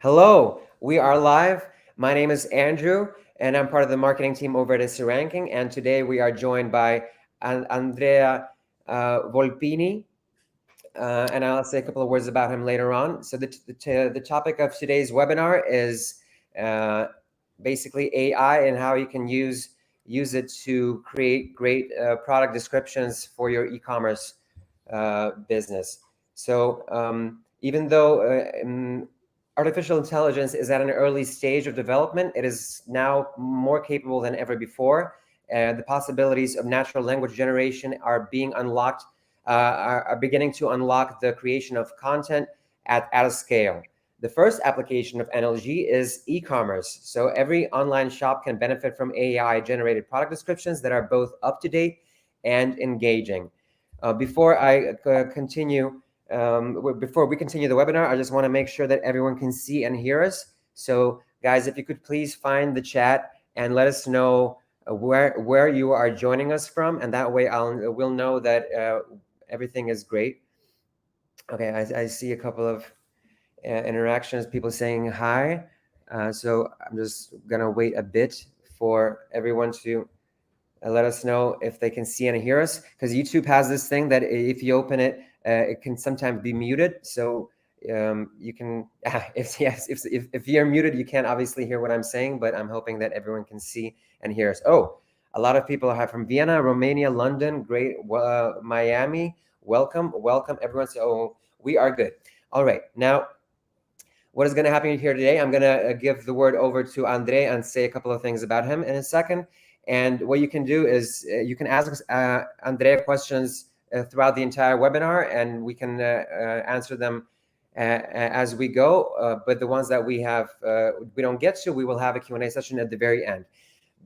Hello, we are live. My name is Andrew, and I'm part of the marketing team over at SE Ranking. And today we are joined by Andrea Volpini, and I'll say a couple of words about him later on. So the topic of today's webinar is uh, basically AI and how you can use it to create great product descriptions for your e-commerce business. So even though artificial intelligence is at an early stage of development, it is now more capable than ever before. The possibilities of natural language generation are being unlocked, are beginning to unlock the creation of content at a scale. The first application of NLG is e-commerce. So every online shop can benefit from AI-generated product descriptions that are both up-to-date and engaging. Before we continue the webinar, I just want to make sure that everyone can see and hear us. So guys, if you could please find the chat and let us know where you are joining us from, and that way we'll know that everything is great. Okay, I see a couple of interactions, people saying hi. So I'm just gonna wait a bit for everyone to let us know if they can see and hear us, because YouTube has this thing that if you open it, it can sometimes be muted. So you can, if you're muted, you can't obviously hear what I'm saying, but I'm hoping that everyone can see and hear us. Oh, a lot of people are from Vienna, Romania, London, great, Miami. Welcome everyone. So we are good. All right, now what is going to happen here today? I'm going to give the word over to Andrea and say a couple of things about him in a second. And what you can do is you can ask Andrea questions throughout the entire webinar, and we can answer them as we go. But the ones that we don't get to, we will have a Q&A session at the very end.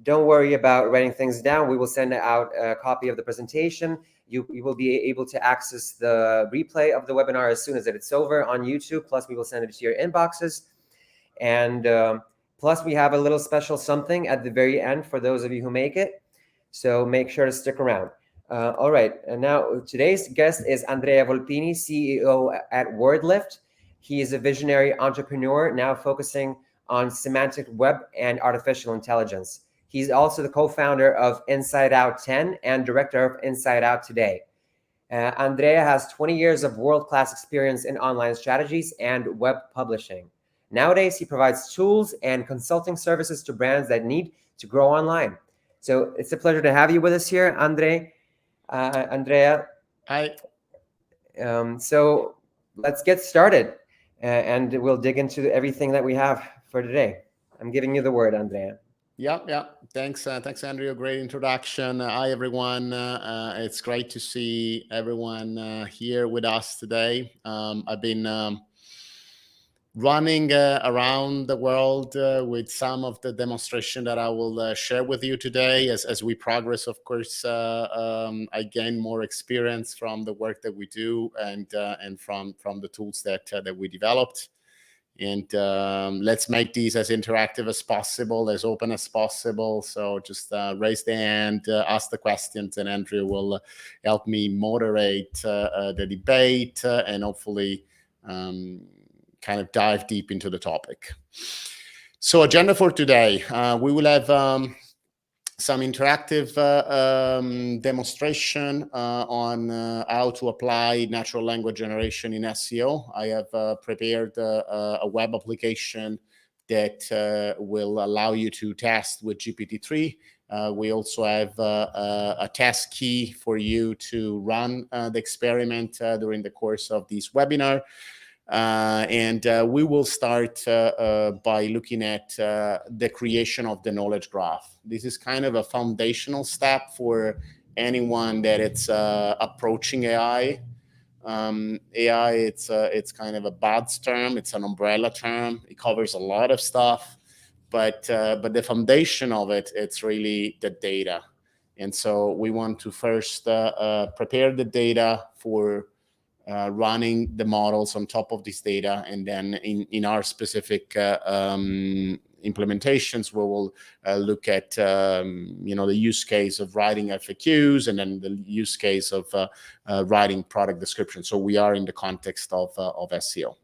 Don't worry about writing things down. We will send out a copy of the presentation. You will be able to access the replay of the webinar as soon as it's over on YouTube. Plus, we will send it to your inboxes. And plus, we have a little special something at the very end for those of you who make it. So make sure to stick around. All right. And now today's guest is Andrea Volpini, CEO at WordLift. He is a visionary entrepreneur now focusing on semantic web and artificial intelligence. He's also the co-founder of Inside Out 10 and director of Inside Out Today. Andrea has 20 years of world-class experience in online strategies and web publishing. Nowadays, he provides tools and consulting services to brands that need to grow online. So it's a pleasure to have you with us here, Andrea. Hi. So let's get started, and we'll dig into everything that we have for today. I'm giving you the word, Andrea. Yeah. Thanks, Andrea. Great introduction. Hi, everyone. It's great to see everyone here with us today. I've been running around the world with some of the demonstration that I will share with you today. As we progress, of course, I gain more experience from the work that we do and from the tools that we developed. And let's make these as interactive as possible, as open as possible. So just raise the hand, ask the questions, and Andrea will help me moderate the debate and hopefully kind of dive deep into the topic. So agenda for today, we will have some interactive demonstration on how to apply natural language generation in SEO. I have prepared a web application that will allow you to test with GPT-3. We also have a test key for you to run the experiment during the course of this webinar. And we will start by looking at the creation of the knowledge graph. This is kind of a foundational step for anyone that it's approaching AI. AI, it's kind of a bad term. It's an umbrella term. It covers a lot of stuff, but the foundation of it, it's really the data. And so we want to first prepare the data for running the models on top of this data, and then in our specific implementations, we will look at the use case of writing FAQs, and then the use case of writing product description. So we are in the context of SEO.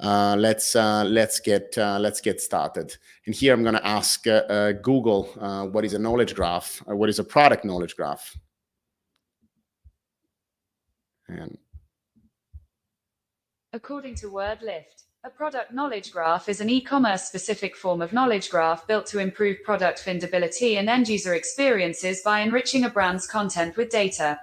Let's get started. And here I'm going to ask Google what is a knowledge graph, or what is a product knowledge graph. And according to WordLift, a product knowledge graph is an e-commerce specific form of knowledge graph built to improve product findability and end-user experiences by enriching a brand's content with data.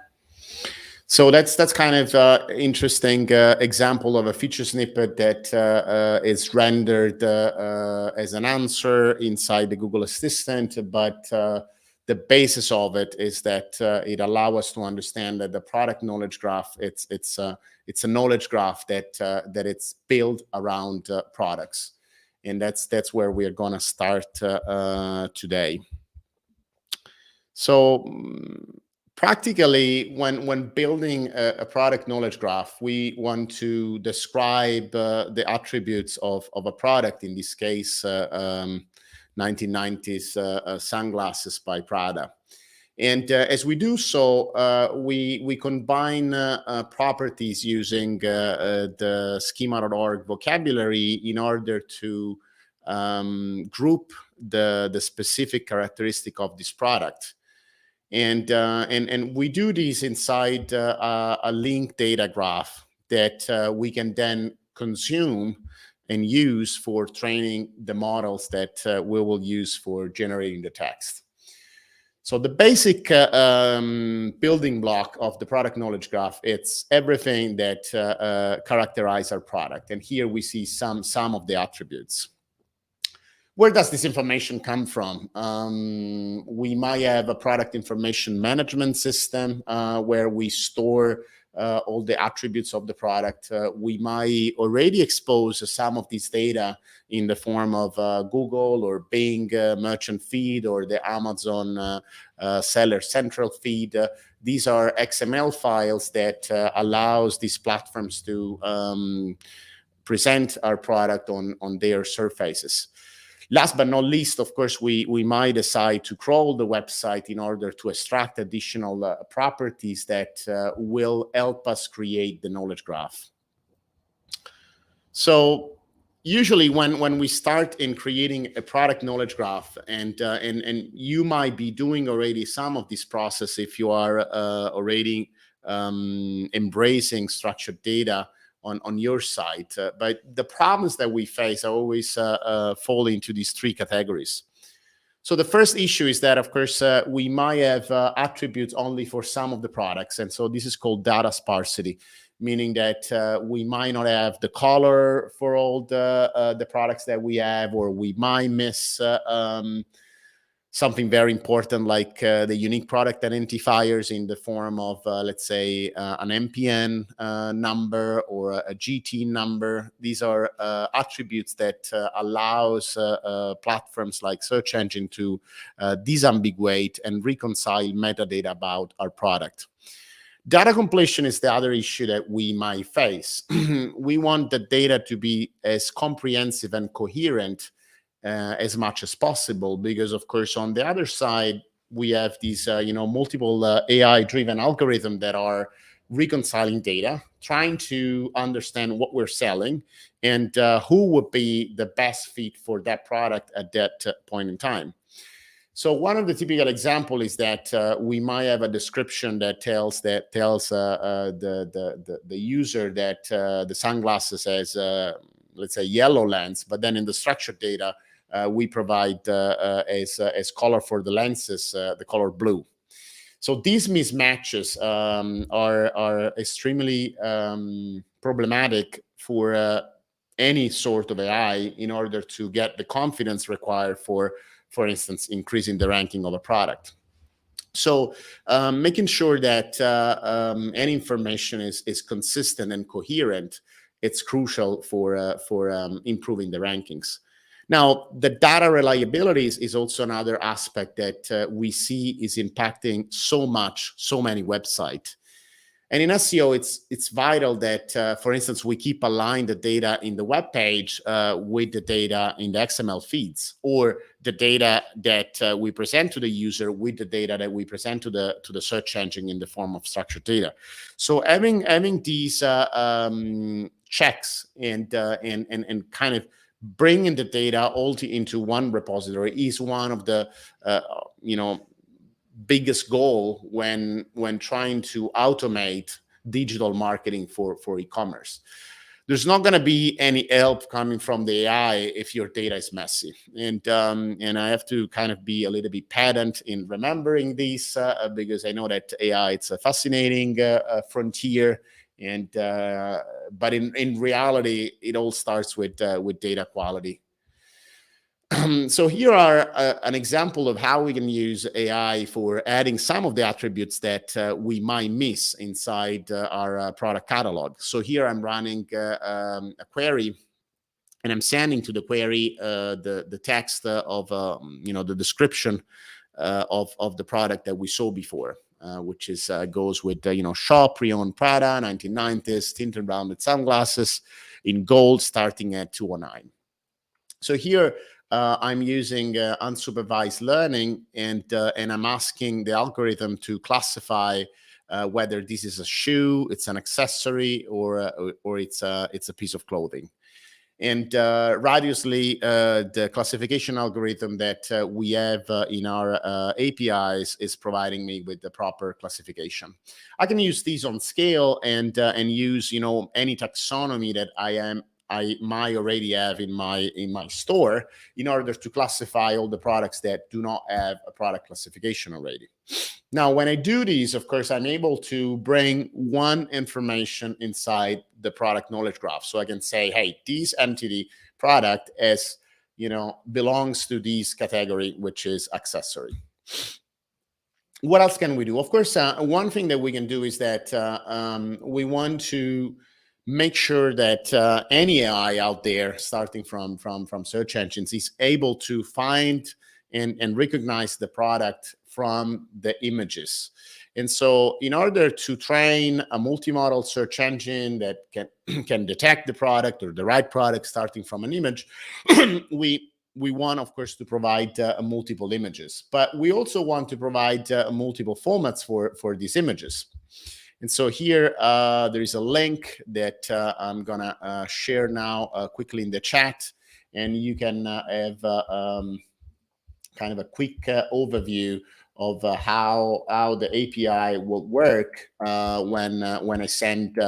So that's kind of interesting example of a feature snippet that is rendered as an answer inside the Google Assistant, but the basis of it is that it allows us to understand that the product knowledge graph it's a knowledge graph that it's built around products, and that's where we are going to start today. So. Practically, when building a product knowledge graph, we want to describe the attributes of a product, in this case, 1990s sunglasses by Prada. And as we do so, we combine properties using the schema.org vocabulary in order to group the specific characteristic of this product. And we do this inside a linked data graph that we can then consume and use for training the models that we will use for generating the text. So the basic building block of the product knowledge graph, it's everything that characterize our product. And here we see some of the attributes. Where does this information come from? We might have a product information management system where we store all the attributes of the product. We might already expose some of this data in the form of Google or Bing merchant feed or the Amazon seller central feed. These are XML files that allows these platforms to present our product on their surfaces. Last but not least, of course, we might decide to crawl the website in order to extract additional properties that will help us create the knowledge graph. So usually when we start in creating a product knowledge graph, and you might be doing already some of this process if you are already embracing structured data on your site, but the problems that we face are always fall into these three categories. So the first issue is that, of course, we might have attributes only for some of the products, and so this is called data sparsity, meaning that we might not have the color for all the products that we have, or we might miss something very important like the unique product identifiers in the form of, let's say, an MPN number or a GT number. These are attributes that allows platforms like search engine to disambiguate and reconcile metadata about our product. Data completion is the other issue that we might face. We want the data to be as comprehensive and coherent as much as possible, because of course on the other side we have these multiple AI-driven algorithms that are reconciling data, trying to understand what we're selling and who would be the best fit for that product at that point in time. So one of the typical example is that we might have a description that tells the user that the sunglasses has let's say yellow lens, but then in the structured data we provide as color for the lenses the color blue. So these mismatches are extremely problematic for any sort of AI in order to get the confidence required for instance, increasing the ranking of a product. So making sure that any information is consistent and coherent, it's crucial for improving the rankings. Now, the data reliability is also another aspect that we see is impacting so many websites. And in SEO, it's vital that, for instance, we keep aligned the data in the web page with the data in the XML feeds, or the data that we present to the user with the data that we present to the search engine in the form of structured data. So having these checks and kind of bringing the data all into one repository is one of the biggest goal when trying to automate digital marketing for e-commerce. There's not going to be any help coming from the AI if your data is messy, and I have to kind of be a little bit pedant in remembering these because I know that AI, it's a fascinating frontier, and but in reality it all starts with data quality. So here are an example of how we can use AI for adding some of the attributes that we might miss inside our product catalog. So here I'm running a query, and I'm sending to the query the text of the description of the product that we saw before, which is goes with shop, pre-owned Prada, 1990s, tinted rounded sunglasses in gold, starting at $209. So here I'm using unsupervised learning, and I'm asking the algorithm to classify whether this is a shoe, it's an accessory, or it's a piece of clothing. And radiously, the classification algorithm that we have in our APIs is providing me with the proper classification. I can use these on scale and use any taxonomy that I might already have in my store in order to classify all the products that do not have a product classification already. Now, when I do these, of course, I'm able to bring one information inside the product knowledge graph. So I can say, hey, this entity product belongs to this category, which is accessory. What else can we do? Of course, one thing that we can do is that we want to make sure that any AI out there, starting from search engines, is able to find and recognize the product from the images. And so in order to train a multimodal search engine that can detect the product or the right product starting from an image, we want, of course, to provide multiple images, but we also want to provide multiple formats for these images. And so here there is a link that I'm gonna share now quickly in the chat, and you can have kind of a quick overview of how the API will work when I send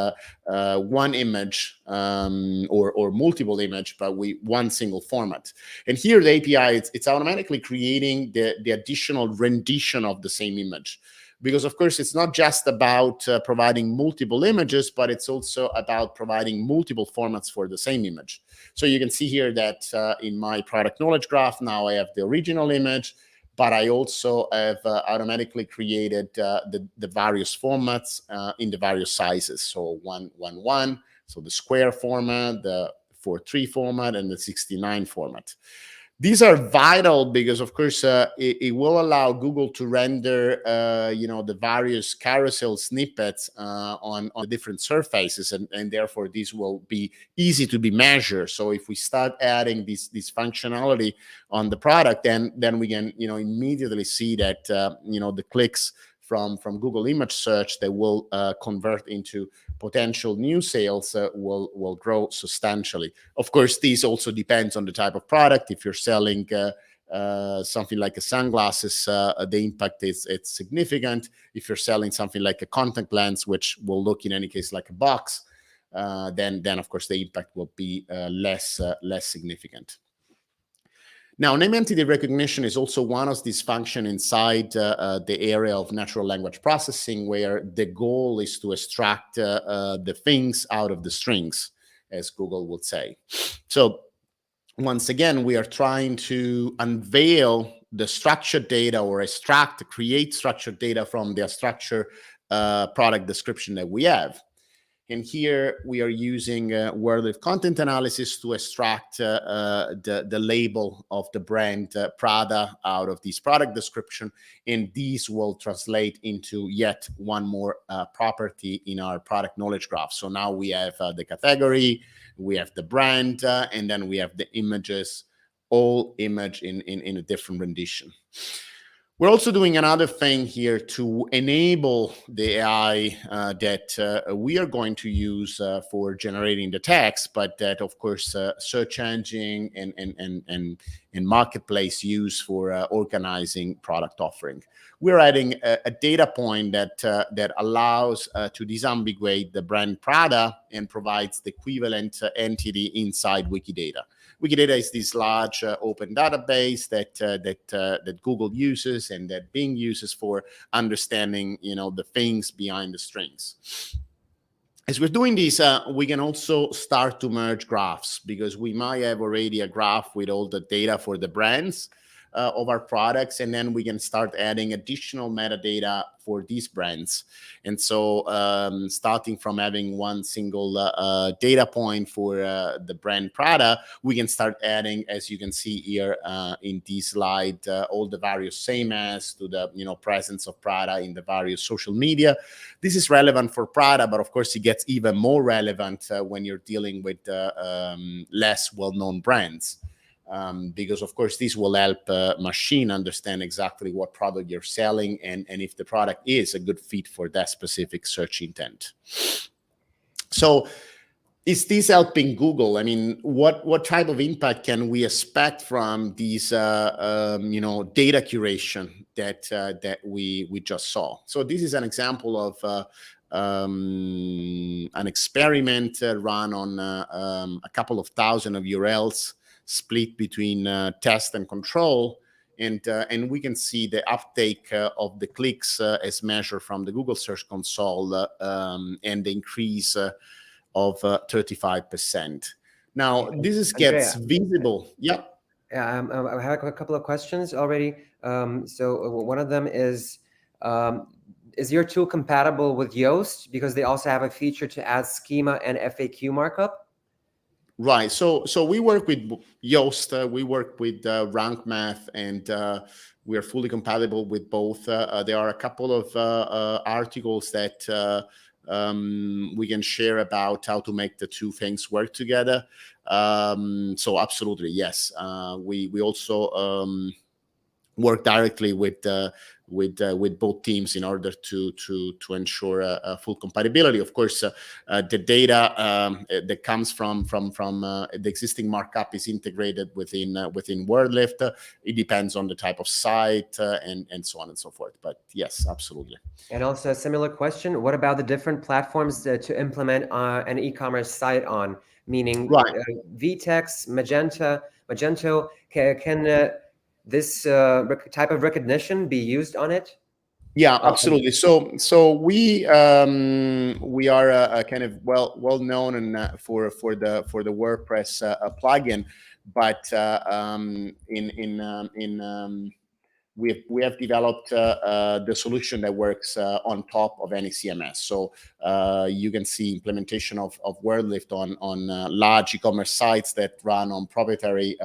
one image or multiple image, but with one single format. And here the API, it's automatically creating the additional rendition of the same image. Because, of course, it's not just about providing multiple images, but it's also about providing multiple formats for the same image. So you can see here that in my product knowledge graph, now I have the original image, but I also have automatically created the various formats in the various sizes. So 1:1, so the square format, the 4:3 format, and the 69 format. These are vital because, of course, it will allow Google to render, the various carousel snippets on the different surfaces, and therefore these will be easy to be measured. So if we start adding this functionality on the product, then we can, immediately see that, the clicks from Google image search that will convert into potential new sales will grow substantially. Of course, this also depends on the type of product. If you're selling something like a sunglasses, the impact is significant. If you're selling something like a contact lens, which will look in any case like a box, then of course the impact will be less significant. Now, name entity recognition is also one of these functions inside the area of natural language processing, where the goal is to extract the things out of the strings, as Google would say. So once again, we are trying to unveil the structured data or create structured data from the structured product description that we have. And here we are using WordLift content analysis to extract the label of the brand Prada out of this product description. And these will translate into yet one more property in our product knowledge graph. So now we have the category, we have the brand, and then we have the images, all image in a different rendition. We're also doing another thing here to enable the AI that we are going to use for generating the text, but that, of course, search engine and marketplace use for organizing product offering. We're adding a data point that allows to disambiguate the brand Prada and provides the equivalent entity inside Wikidata. Wikidata is this large open database that Google uses and that Bing uses for understanding, the things behind the strings. As we're doing this, we can also start to merge graphs, because we might have already a graph with all the data for the brands of our products, and then we can start adding additional metadata for these brands. And so starting from having one single data point for the brand Prada, we can start adding, as you can see here in this slide, all the various same as to the presence of Prada in the various social media. This is relevant for Prada, but of course it gets even more relevant when you're dealing with less well-known brands. Because, of course, this will help machine understand exactly what product you're selling and if the product is a good fit for that specific search intent. So is this helping Google? I mean, what type of impact can we expect from these, data curation that we just saw? So this is an example of an experiment run on a couple of thousand of URLs, split between test and control, and we can see the uptake of the clicks as measured from the Google Search Console and the increase of 35%. Now, this gets visible. Yeah. I have a couple of questions already. So one of them is your tool compatible with Yoast? Because they also have a feature to add schema and FAQ markup. Right. So we work with Yoast, we work with Rank Math, and we are fully compatible with both. There are a couple of articles that we can share about how to make the two things work together. So absolutely, yes. We also work directly with both teams in order to ensure full compatibility. Of course, the data that comes from the existing markup is integrated within WordLift. It depends on the type of site and so on and so forth. But yes, absolutely. And also a similar question: what about the different platforms to implement an e-commerce site on? Meaning, right. Vtex, Magento, can this type of recognition be used on it? Yeah, absolutely. So we are kind of well known and for the WordPress plugin, but we have developed the solution that works on top of any CMS. So you can see implementation of WordLift on large e-commerce sites that run on proprietary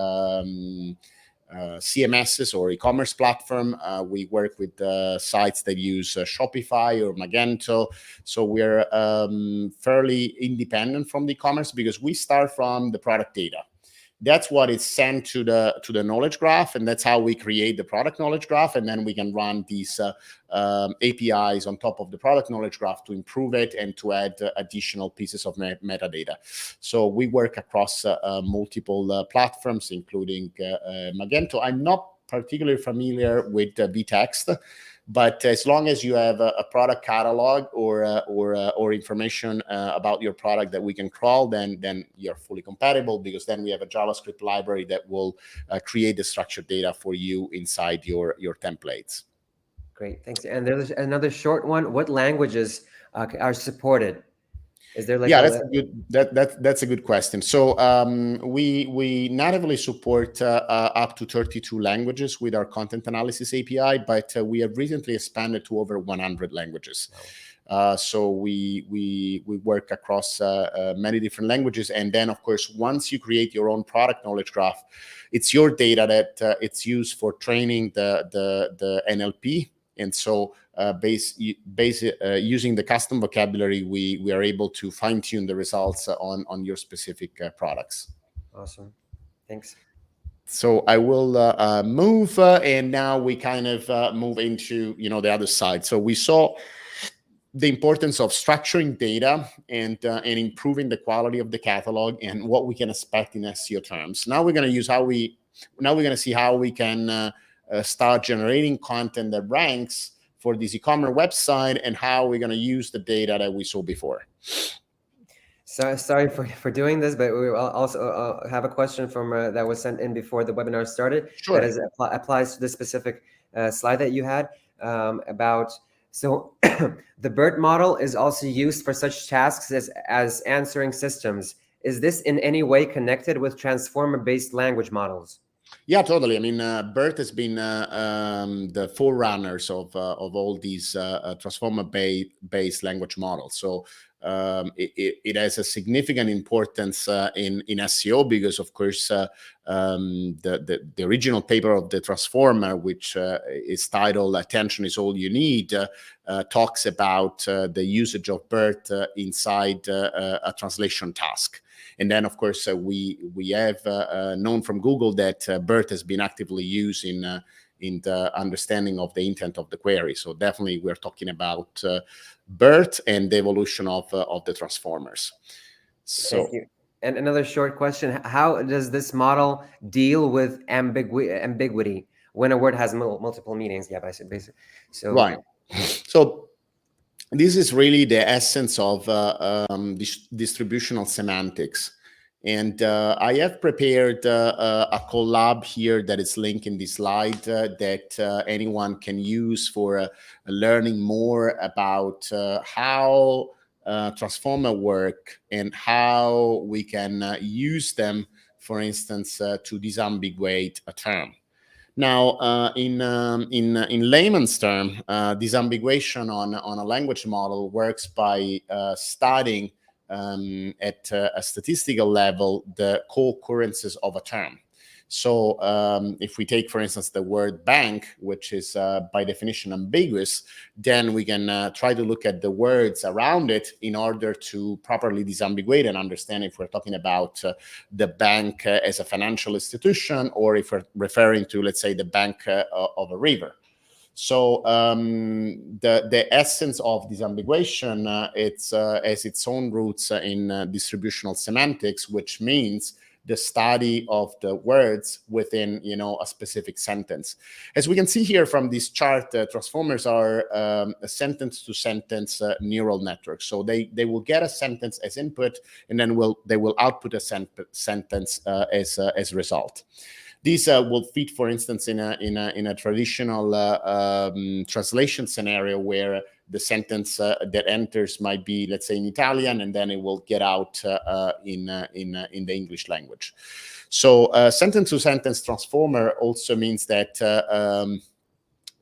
CMSs or e-commerce platform. We work with sites that use Shopify or Magento. So we're fairly independent from the e-commerce because we start from the product data. That's what is sent to the knowledge graph, and that's how we create the product knowledge graph. And then we can run these APIs on top of the product knowledge graph to improve it and to add additional pieces of metadata. So we work across multiple platforms, including Magento. I'm not particularly familiar with vText, but as long as you have a product catalog or information about your product that we can crawl, then you're fully compatible, because then we have a JavaScript library that will create the structured data for you inside your templates. Great, thanks. And there's another short one. What languages are supported? Is there like that's a good question. So we natively support up to 32 languages with our content analysis API, but we have recently expanded to over 100 languages. So we work across many different languages, and then of course once you create your own product knowledge graph, it's your data that it's used for training the NLP. And so using the custom vocabulary, we are able to fine-tune the results on your specific products. Awesome. Thanks. So I will move, and now we kind of move into, the other side. So we saw the importance of structuring data and improving the quality of the catalog and what we can expect in SEO terms. Now we're going to see how we can start generating content that ranks for this e-commerce website, and how we're going to use the data that we saw before. So sorry for doing this, but we also have a question from that was sent in before the webinar started. Sure. That is applies to the specific slide that you had about. So the BERT model is also used for such tasks as answering systems. Is this in any way connected with transformer-based language models? Yeah, totally. I mean, BERT has been the forerunners of all these transformer-based language models. So it has a significant importance in SEO, because, of course, the original paper of the transformer, which is titled "Attention is All You Need," talks about the usage of BERT inside a translation task. And then, of course, we have known from Google that BERT has been actively used in the understanding of the intent of the query. So definitely, we're talking about BERT and the evolution of the transformers. So, thank you. And another short question: how does this model deal with ambiguity when a word has multiple meanings? Yeah, basically. So right. So this is really the essence of distributional semantics. And I have prepared a collab here that is linked in this slide that anyone can use for learning more about how transformer work and how we can use them, for instance, to disambiguate a term. Now, in layman's term, disambiguation on a language model works by studying at a statistical level the co-occurrences of a term. So if we take, for instance, the word bank, which is by definition ambiguous, then we can try to look at the words around it in order to properly disambiguate and understand if we're talking about the bank as a financial institution, or if we're referring to, let's say, the bank of a river. So the essence of disambiguation, it's has its own roots in distributional semantics, which means the study of the words within, a specific sentence. As we can see here from this chart, transformers are a sentence-to-sentence neural network. So they will get a sentence as input, and then they will output a sentence as a result. These will fit, for instance, in a traditional translation scenario where the sentence that enters might be, let's say, in Italian, and then it will get out in the English language. So sentence-to-sentence transformer also means that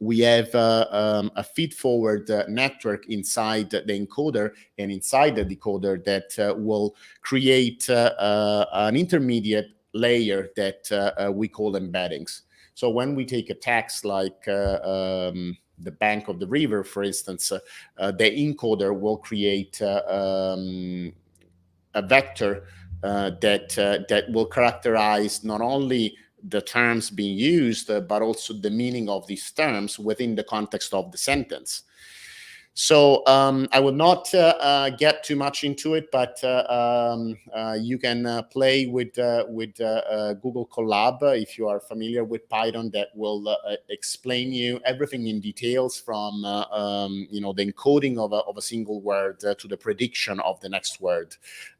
we have a feed-forward network inside the encoder and inside the decoder that will create an intermediate layer that we call embeddings. So when we take a text like the bank of the river, for instance, the encoder will create a vector that will characterize not only the terms being used, but also the meaning of these terms within the context of the sentence. So I will not get too much into it, but you can play with Google Colab if you are familiar with Python. That will explain you everything in details from the encoding of a single word to the prediction of the next word,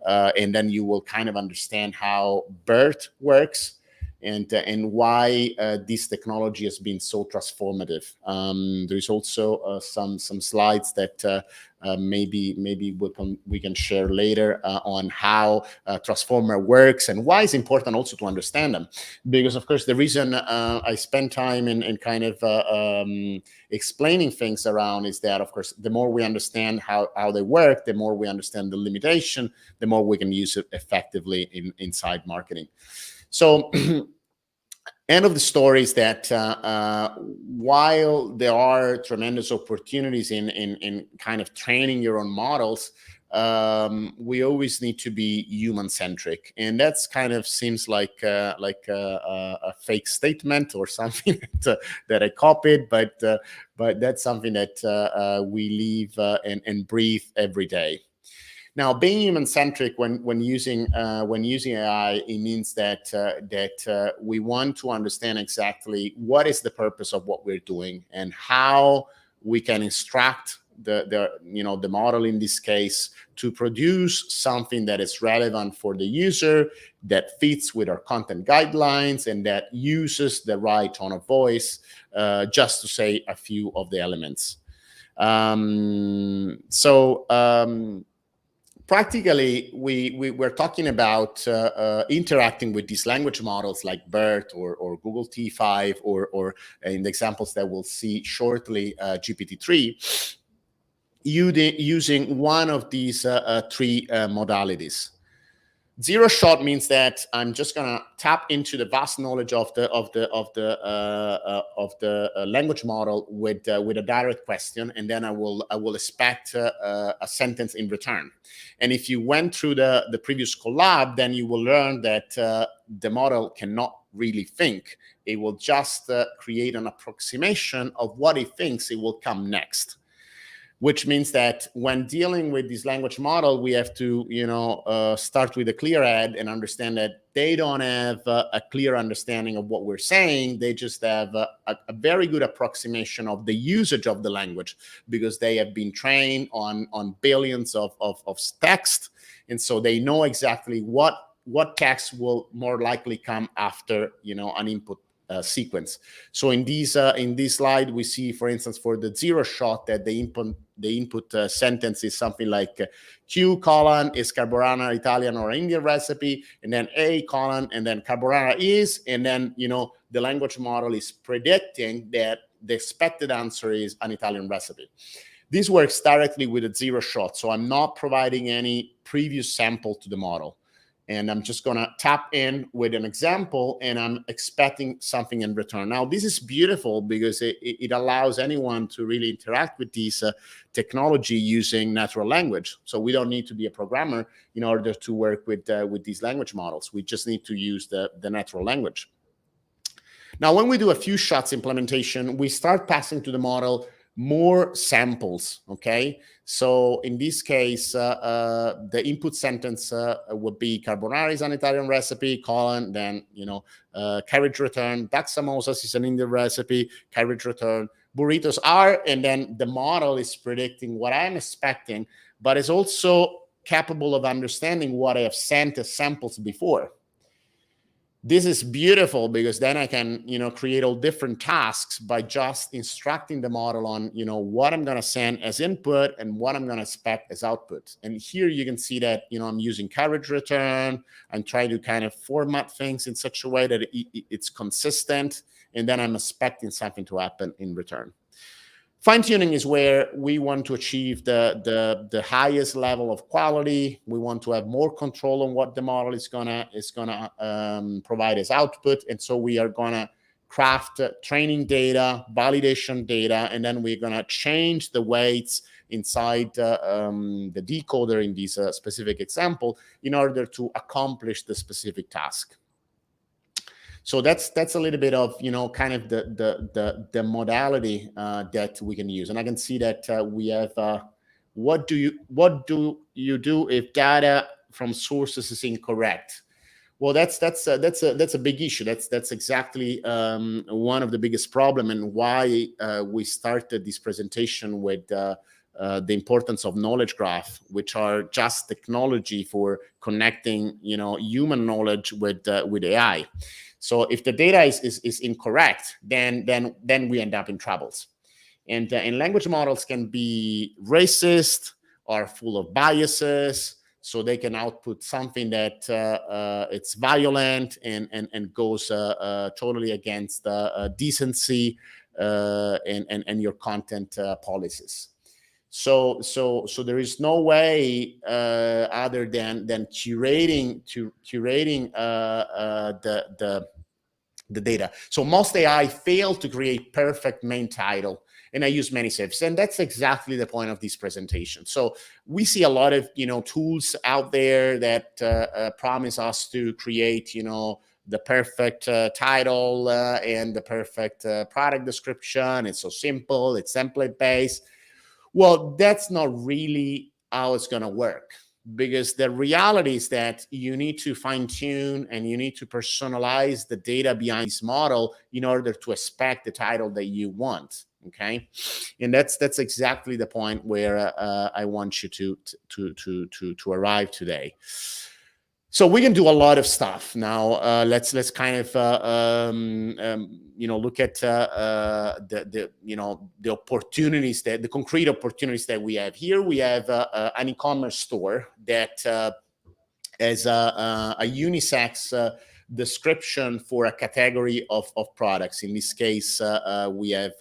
and then you will kind of understand how BERT works. And why this technology has been so transformative. There is also some slides that maybe we can share later on how transformer works and why it's important also to understand them. Because of course the reason I spend time in kind of explaining things around is that, of course, the more we understand how they work, the more we understand the limitation, the more we can use it effectively inside marketing. So end of the story is that while there are tremendous opportunities in kind of training your own models, we always need to be human-centric, and that's kind of seems like a fake statement or something that I copied, but that's something that we live and breathe every day. Now, being human-centric when using AI, it means that we want to understand exactly what is the purpose of what we're doing and how we can instruct the model in this case to produce something that is relevant for the user, that fits with our content guidelines, and that uses the right tone of voice, just to say a few of the elements. Practically, we're talking about interacting with these language models like BERT or Google T5 or in the examples that we'll see shortly, GPT-3, using one of these three modalities. Zero shot means that I'm just gonna tap into the vast knowledge of the language model with a direct question, and then I will expect a sentence in return. And if you went through the previous collab, then you will learn that the model cannot really think. It will just create an approximation of what it thinks it will come next. Which means that when dealing with this language model, we have to, start with a clear head and understand that they don't have a clear understanding of what we're saying. They just have a very good approximation of the usage of the language because they have been trained on billions of text. And so they know exactly what text will more likely come after, an input sequence. So in this slide, we see, for instance, for the zero shot, that the input sentence is something like Q colon is carbonara Italian or Indian recipe, and then A colon, and then carbonara is, and then the language model is predicting that the expected answer is an Italian recipe. This works directly with a zero shot, so I'm not providing any previous sample to the model. And I'm just going to tap in with an example, and I'm expecting something in return. Now, this is beautiful because it allows anyone to really interact with this technology using natural language. So we don't need to be a programmer in order to work with these language models. We just need to use the natural language. Now, when we do a few shots implementation, we start passing to the model more samples, okay? So in this case, the input sentence would be carbonara is an Italian recipe, colon, then, carriage return, duck samosas is an Indian recipe, carriage return, burritos are, and then the model is predicting what I'm expecting, but is also capable of understanding what I have sent as samples before. This is beautiful because then I can, create all different tasks by just instructing the model on, what I'm going to send as input and what I'm going to expect as output. And here you can see that, I'm using carriage return. I'm trying to kind of format things in such a way that it's consistent. And then I'm expecting something to happen in return. Fine-tuning is where we want to achieve the highest level of quality. We want to have more control on what the model is gonna provide as output, and so we are gonna craft training data, validation data, and then we're gonna change the weights inside the decoder in this specific example in order to accomplish the specific task. So that's a little bit of kind of the modality that we can use, and I can see that we have what do you do if data from sources is incorrect? Well, that's a big issue. That's exactly one of the biggest problem, and why we started this presentation with the importance of knowledge graph, which are just technology for connecting human knowledge with AI. So if the data is incorrect, then we end up in troubles. And language models can be racist or full of biases, so they can output something that it's violent and goes totally against decency and your content policies. So there is no way other than curating the data. So most AI fail to create perfect main title, and I use many services. And that's exactly the point of this presentation. So we see a lot of, tools out there that promise us to create, the perfect title and the perfect product description. It's so simple, it's template based. Well, that's not really how it's going to work, because the reality is that you need to fine tune and you need to personalize the data behind this model in order to expect the title that you want. Okay, and that's exactly the point where I want you to arrive today. So we can do a lot of stuff now. Let's kind of look at the opportunities, the concrete opportunities that we have here. We have an e-commerce store that has a unisex description for a category of products. In this case, we have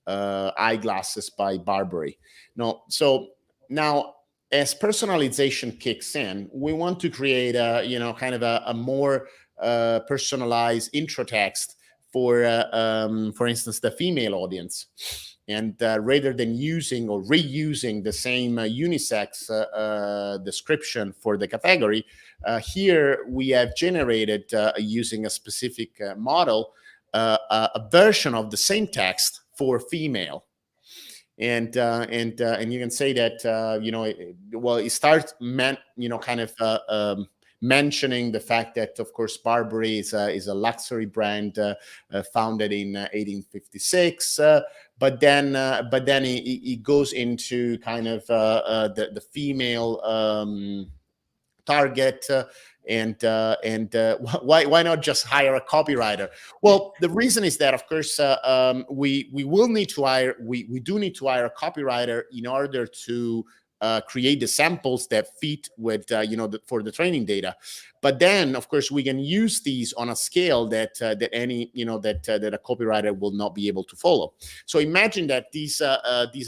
eyeglasses by Burberry. Now, as personalization kicks in, we want to create a more personalized intro text for instance, the female audience. And rather than using or reusing the same unisex description for the category, here we have generated, using a specific model, a version of the same text for female. And you can say that it starts mentioning the fact that, of course, Burberry is a luxury brand founded in 1856. But then it goes into kind of the female target. And why not just hire a copywriter? Well, the reason is that, of course, we will need to hire. We do need to hire a copywriter in order to create the samples that fit with for the training data. But then, of course, we can use these on a scale that that a copywriter will not be able to follow. So imagine that this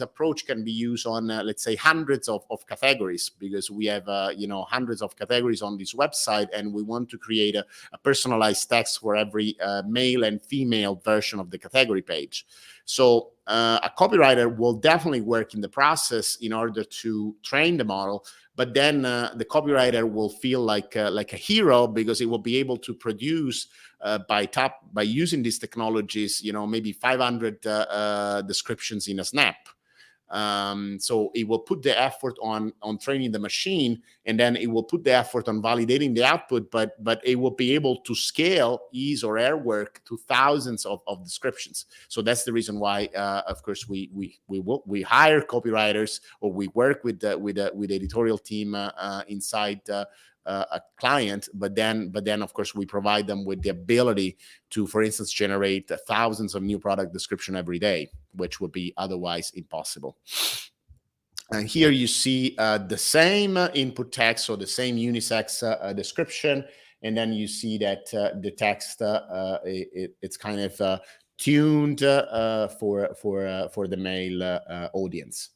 approach can be used on let's say hundreds of categories, because we have hundreds of categories on this website, and we want to create a personalized text for every male and female version of the category page. So a copywriter will definitely work in the process in order to train the model, but then the copywriter will feel like a hero, because it will be able to produce by using these technologies, maybe 500 descriptions in a snap. So it will put the effort on training the machine, and then it will put the effort on validating the output, but it will be able to scale his or her work to thousands of descriptions. So that's the reason why, of course, we hire copywriters, or we work with the editorial team inside a client, but then of course we provide them with the ability to, for instance, generate thousands of new product description every day, which would be otherwise impossible. And here you see the same input text, so the same unisex description, and then you see that the text it's kind of tuned for the male audience.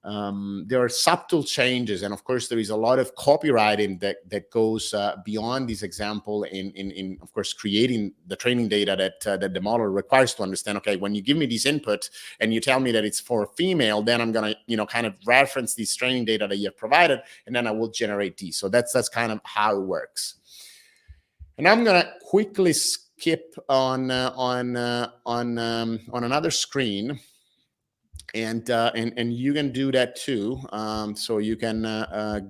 There are subtle changes, and of course there is a lot of copywriting that goes beyond this example in of course creating the training data that the model requires to understand. Okay, when you give me this input and you tell me that it's for female, then I'm gonna kind of reference this training data that you have provided, and then I will generate these. So that's kind of how it works. And I'm gonna quickly skip on another screen. And you can do that too. So you can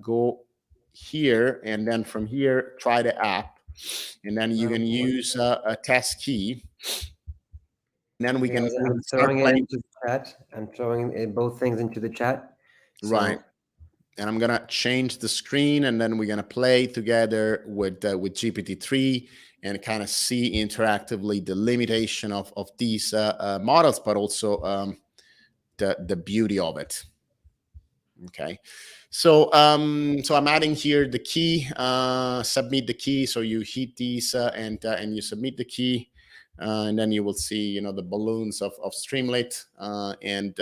go here, and then from here try the app, and then you can use a test key. And then we can. I'm throwing it into the chat. I'm throwing both things into the chat. So, right. And I'm gonna change the screen, and then we're gonna play together with GPT-3 and kind of see interactively the limitation of these models, but also the beauty of it. Okay, so I'm adding here the key, submit the key. So you hit these and you submit the key, and then you will see the balloons of Streamlit, and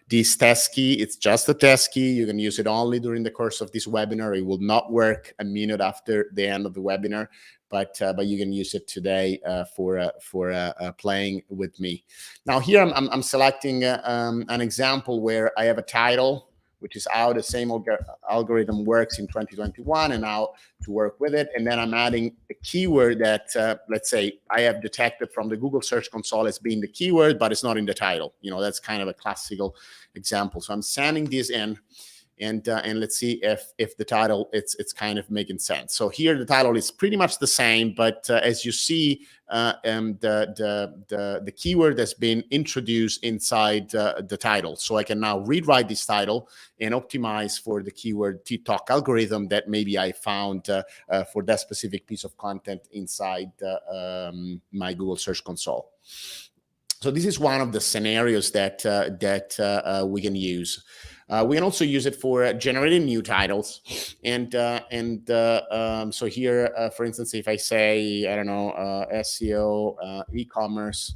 This test key, it's just a test key. You can use it only during the course of this webinar. It will not work a minute after the end of the webinar, but you can use it today for playing with me. Now here I'm selecting an example where I have a title, which is how the same algorithm works in 2021 and how to work with it. And then I'm adding a keyword that, let's say, I have detected from the Google Search Console as being the keyword, but it's not in the title. You know, that's kind of a classical example. So I'm sending this in, and let's see if the title it's kind of making sense. So here the title is pretty much the same, but as you see, the keyword has been introduced inside the title. So I can now rewrite this title and optimize for the keyword TikTok algorithm that maybe I found for that specific piece of content inside my Google Search Console. So this is one of the scenarios that we can use. We can also use it for generating new titles, and so here, for instance, if I say, I don't know, SEO, e-commerce,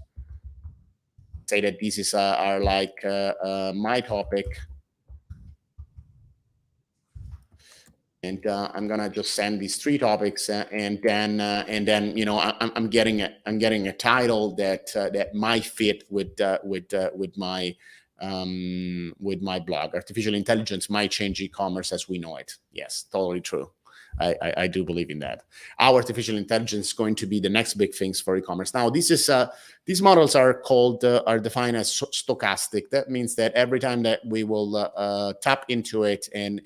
say that this is are like my topic, and I'm gonna just send these 3 topics, and then you know I'm getting a title that might fit with my blog. Artificial intelligence might change e-commerce as we know it. Yes, totally true. I do believe in that. Our artificial intelligence is going to be the next big things for e-commerce. Now, this is these models are called are defined as stochastic. That means that every time that we will tap into it and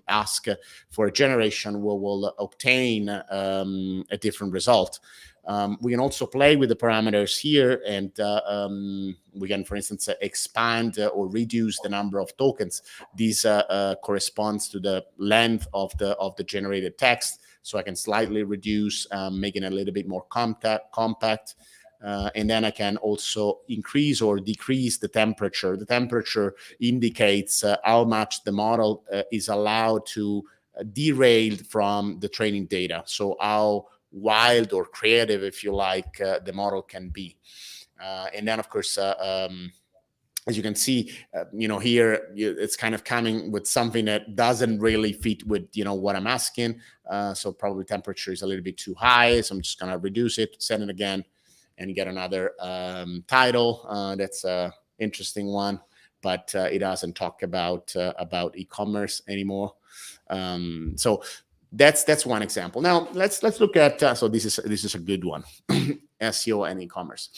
ask for a generation, we will obtain a different result. We can also play with the parameters here, and we can, for instance, expand or reduce the number of tokens. This corresponds to the length of the generated text, so I can slightly reduce, making it a little bit more compact. And then I can also increase or decrease the temperature. The temperature indicates how much the model is allowed to derail from the training data. So how wild or creative, if you like, the model can be. And then, of course, as you can see, you know, here it's kind of coming with something that doesn't really fit with, you know, what I'm asking. So probably temperature is a little bit too high. So I'm just going to reduce it, send it again, and you get another title. That's an interesting one, but it doesn't talk about e-commerce anymore. So that's one example. Now let's look at so this is a good one, SEO and e-commerce.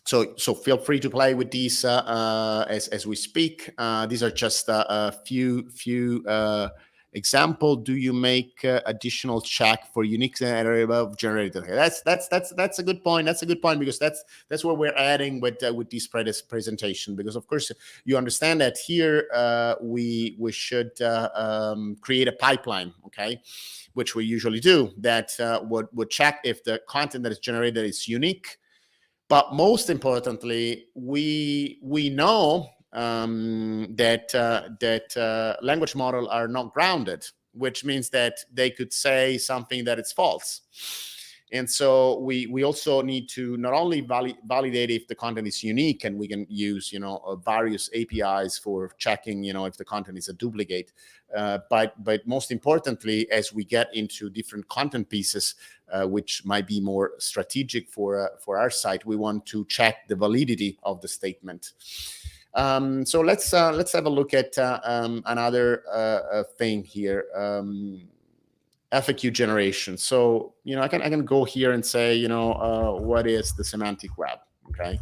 So feel free to play with these as we speak. These are just a few example. Do you make additional check for unique area of generated? Okay, that's a good point. That's a good point, because that's what we're adding with this presentation. Because of course you understand that here we should create a pipeline, okay, which we usually do. That would check if the content that is generated is unique. But most importantly, we know that language models are not grounded, which means that they could say something that is false. And so we also need to not only validate if the content is unique, and we can use, you know, various APIs for checking, you know, if the content is a duplicate, but most importantly, as we get into different content pieces, which might be more strategic for our site, we want to check the validity of the statement. So let's have a look at another thing here. FAQ generation. So, you know, I can go here and say, you know, what is the semantic web? Okay.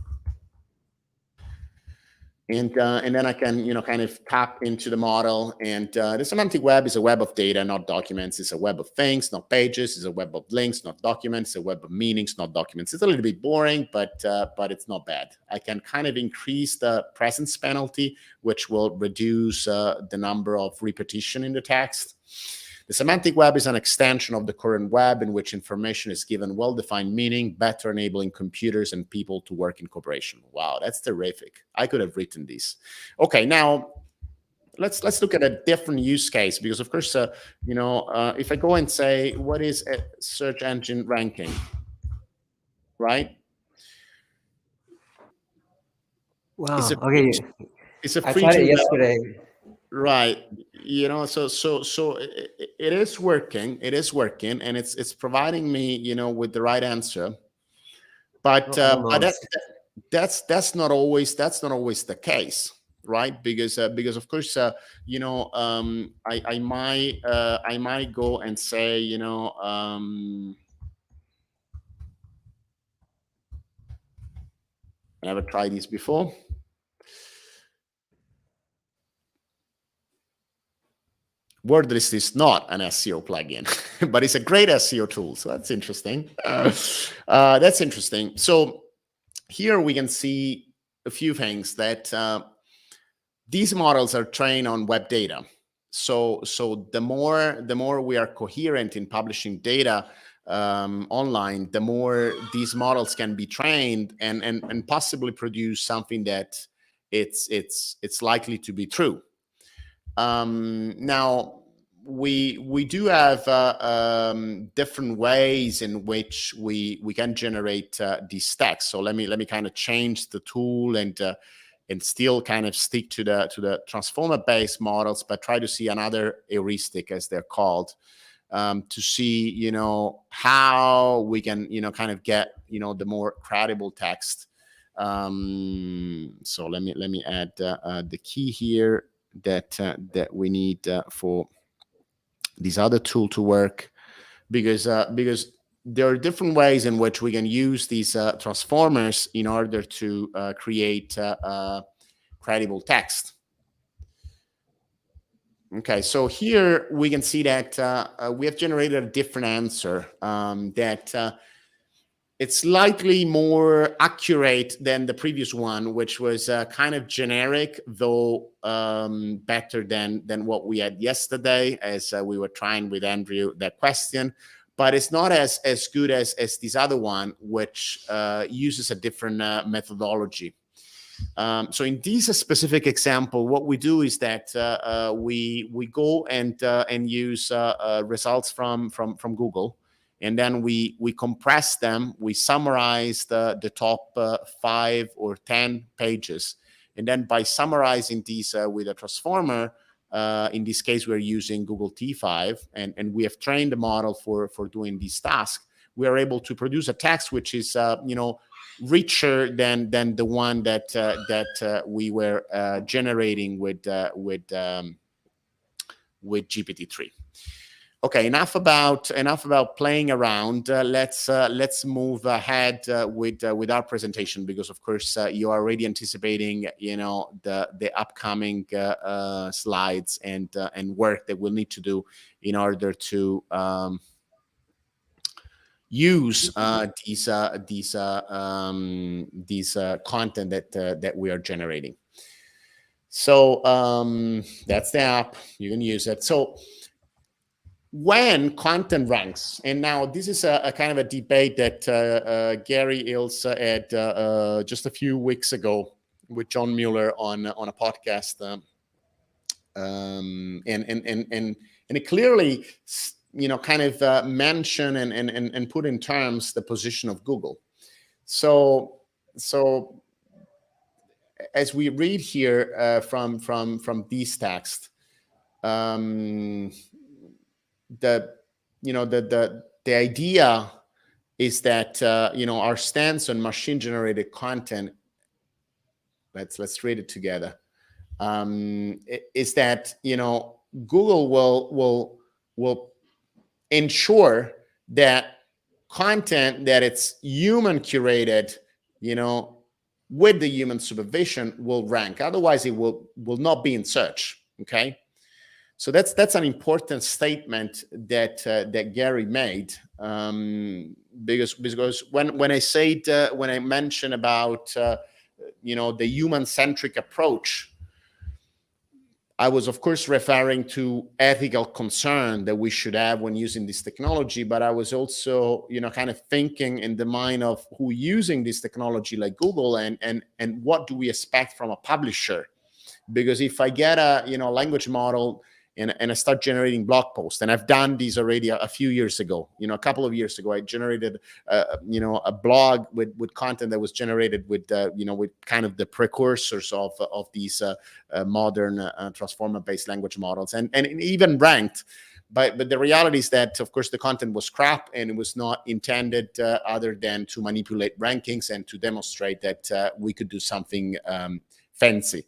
And then I can, you know, kind of tap into the model. And the semantic web is a web of data, not documents. It's a web of things, not pages. It's a web of links, not documents. It's a web of meanings, not documents. It's a little bit boring, but it's not bad. I can kind of increase the presence penalty, which will reduce the number of repetition in the text. The semantic web is an extension of the current web in which information is given well-defined meaning, better enabling computers and people to work in cooperation. Wow, that's terrific. I could have written this. Okay, now let's look at a different use case, because of course, you know, if I go and say, what is a search engine ranking, right? Wow. It's a Okay. it's a I free tried it tool. yesterday. Right. So it is working. It is working, and it's providing me, with the right answer. But Almost. that's not always the case, right? Because of course, I might go and say, never tried this before. WordList is not an SEO plugin, but it's a great SEO tool. So that's interesting. That's interesting. So here we can see a few things that these models are trained on web data. So the more we are coherent in publishing data online, the more these models can be trained and possibly produce something that it's likely to be true. Now we do have different ways in which we can generate these texts. So let me kind of change the tool and still kind of stick to the transformer-based models, but try to see another heuristic, as they're called, to see how we can kind of get the more credible text. So let me add the key here that we need for this other tool to work, because there are different ways in which we can use these transformers in order to create credible text. Okay, so here we can see that we have generated a different answer that it's slightly more accurate than the previous one, which was kind of generic, though better than what we had yesterday, as we were trying with Andrea that question. But it's not as good as this other one, which uses a different methodology. So in this specific example, what we do is that we go and use results from Google. And then we compress them, we summarize the top 5 or 10 pages. And then by summarizing these with a transformer, in this case, we're using Google T5, and we have trained the model for doing this task. We are able to produce a text which is, richer than the one that we were generating with GPT-3. Okay, enough about playing around. Let's move ahead with our presentation, because of course you are already anticipating the upcoming slides and work that we'll need to do in order to use these content that we are generating. So that's the app. You can use it. So when content ranks, and now this is a kind of a debate that Gary Ilse had just a few weeks ago with John Mueller on a podcast, and it clearly kind of mention and put in terms the position of Google. So as we read here from these texts, the idea is that our stance on machine generated content, let's read it together, is that Google will ensure that content that it's human curated with the human supervision will rank. Otherwise it will not be in search. Okay. So that's an important statement that Gary made, because when I mention about the human-centric approach, I was of course referring to ethical concern that we should have when using this technology, but I was also kind of thinking in the mind of who using this technology like Google, and what do we expect from a publisher? Because if I get a language model and I start generating blog posts. And I've done these already a few years ago. A couple of years ago, I generated, a blog with content that was generated with, with kind of the precursors of these modern transformer-based language models, and it even ranked. But the reality is that, of course, the content was crap, and it was not intended other than to manipulate rankings and to demonstrate that we could do something fancy.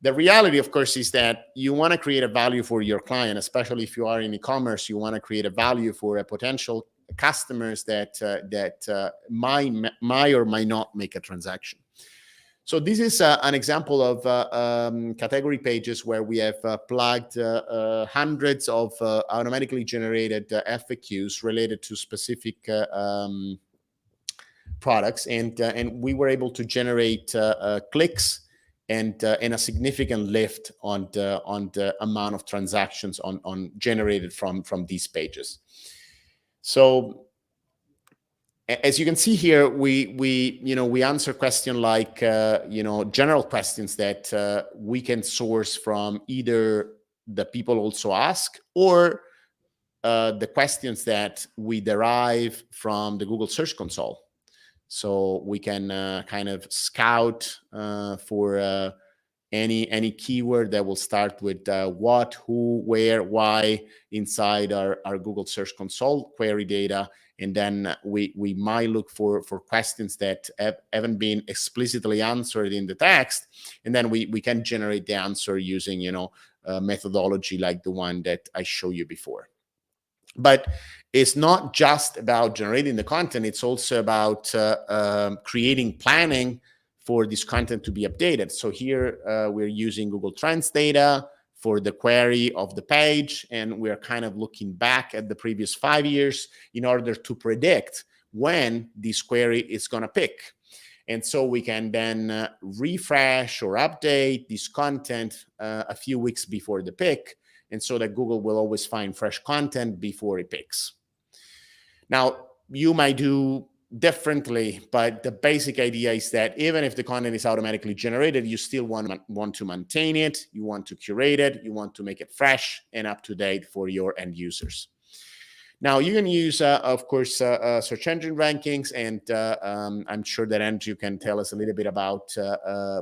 The reality, of course, is that you want to create a value for your client, especially if you are in e-commerce. You want to create a value for a potential customers that might or might not make a transaction. So this is an example of category pages where we have plugged hundreds of automatically generated FAQs related to specific products, and we were able to generate clicks and a significant lift on the amount of transactions on generated from these pages. So as you can see here, we answer questions like general questions that we can source from either the people also ask, or the questions that we derive from the Google Search Console. So we can kind of scout for any keyword that will start with what, who, where, why inside our Google Search Console query data. And then we might look for questions that haven't been explicitly answered in the text. And then we can generate the answer using, a methodology like the one that I showed you before. But it's not just about generating the content. It's also about creating planning for this content to be updated. So here we're using Google Trends data for the query of the page, and we're kind of looking back at the previous 5 years in order to predict when this query is going to pick. And so we can then refresh or update this content a few weeks before the pick, and so that Google will always find fresh content before it picks. Now, you might do differently, but the basic idea is that even if the content is automatically generated, you still want to maintain it, you want to curate it, you want to make it fresh and up to date for your end users. Now, you can use, of course, search engine rankings, and I'm sure that Andrew can tell us a little bit about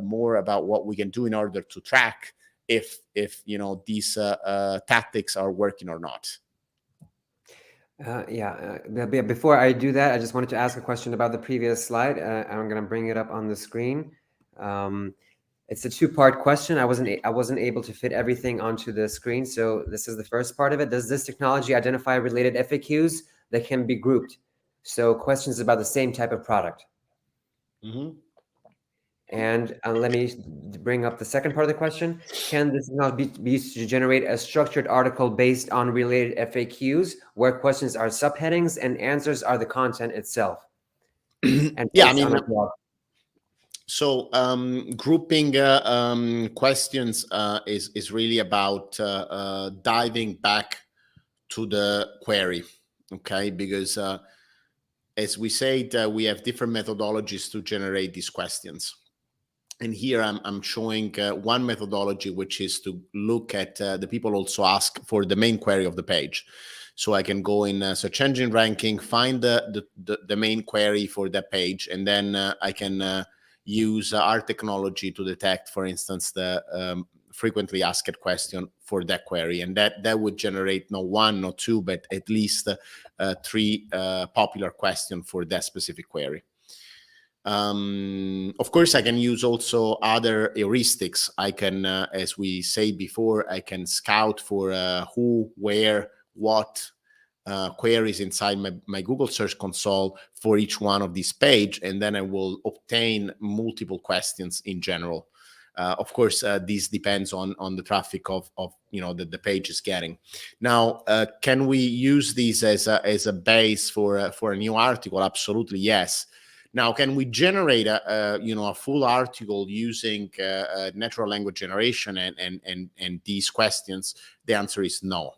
more about what we can do in order to track if these tactics are working or not. Before I do that, I just wanted to ask a question about the previous slide. I'm going to bring it up on the screen. It's a two-part question. I wasn't able to fit everything onto the screen, so this is the first part of it. Does this technology identify related FAQs that can be grouped? So questions about the same type of product. Mm-hmm. And let me bring up the second part of the question. Can this technology be used to generate a structured article based on related FAQs, where questions are subheadings and answers are the content itself? And so grouping questions is really about diving back to the query, okay? Because as we said, we have different methodologies to generate these questions. And here I'm showing one methodology, which is to look at the people also ask for the main query of the page. So I can go in search engine ranking, find the main query for that page, and then I can use our technology to detect, for instance, the frequently asked question for that query. And that would generate not one, not two, but at least 3 popular questions for that specific query. Of course, I can use also other heuristics. I can, as we said before, I can scout for who, where, what queries inside my Google Search Console for each one of these page, and then I will obtain multiple questions in general. Of course, this depends on the traffic of the page is getting. Now, can we use this as a base for a new article? Absolutely, yes. Now, can we generate a full article using natural language generation and these questions? The answer is no.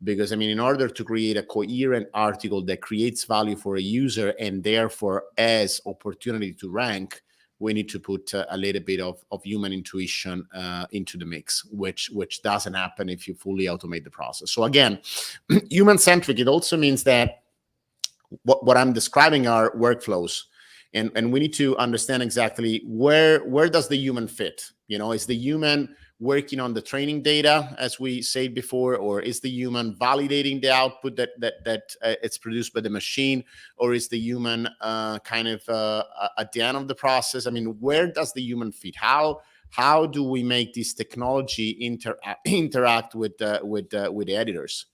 Because, in order to create a coherent article that creates value for a user and therefore has opportunity to rank, we need to put a little bit of human intuition into the mix, which doesn't happen if you fully automate the process. So again, human-centric, it also means that what I'm describing are workflows. And we need to understand exactly where does the human fit? Is the human working on the training data, as we said before, or is the human validating the output that it's produced by the machine, or is the human at the end of the process? I mean, where does the human fit? How do we make this technology interact with the editors?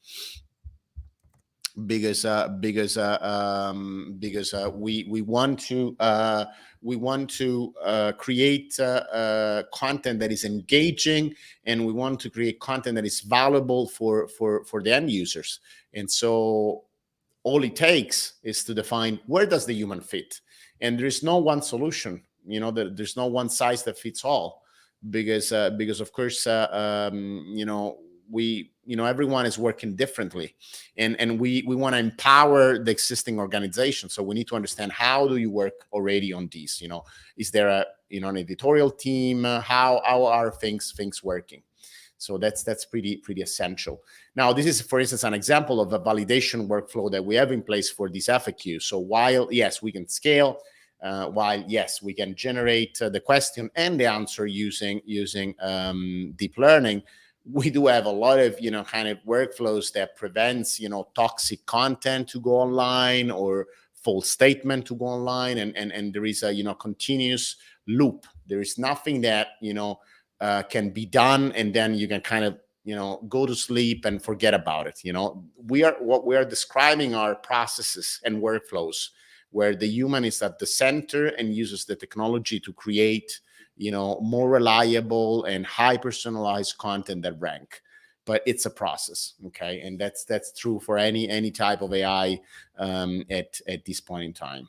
Because we want to create content that is engaging, and we want to create content that is valuable for the end users. And so all it takes is to define where does the human fit, and there is no one solution. There's no one size that fits all, because of course everyone is working differently, and we want to empower the existing organization. So we need to understand, how do you work already on these? Is there an editorial team? How are things working? So that's pretty essential. Now, this is, for instance, an example of a validation workflow that we have in place for these FAQs. So while yes, we can scale, while yes, we can generate the question and the answer using deep learning, we do have a lot of workflows that prevents toxic content to go online, or false statement to go online, and there is a continuous loop. There is nothing that can be done and then you can go to sleep and forget about it. What we are describing are processes and workflows where the human is at the center and uses the technology to create more reliable and high personalized content that rank. But it's a process, okay? And that's true for any type of AI at this point in time.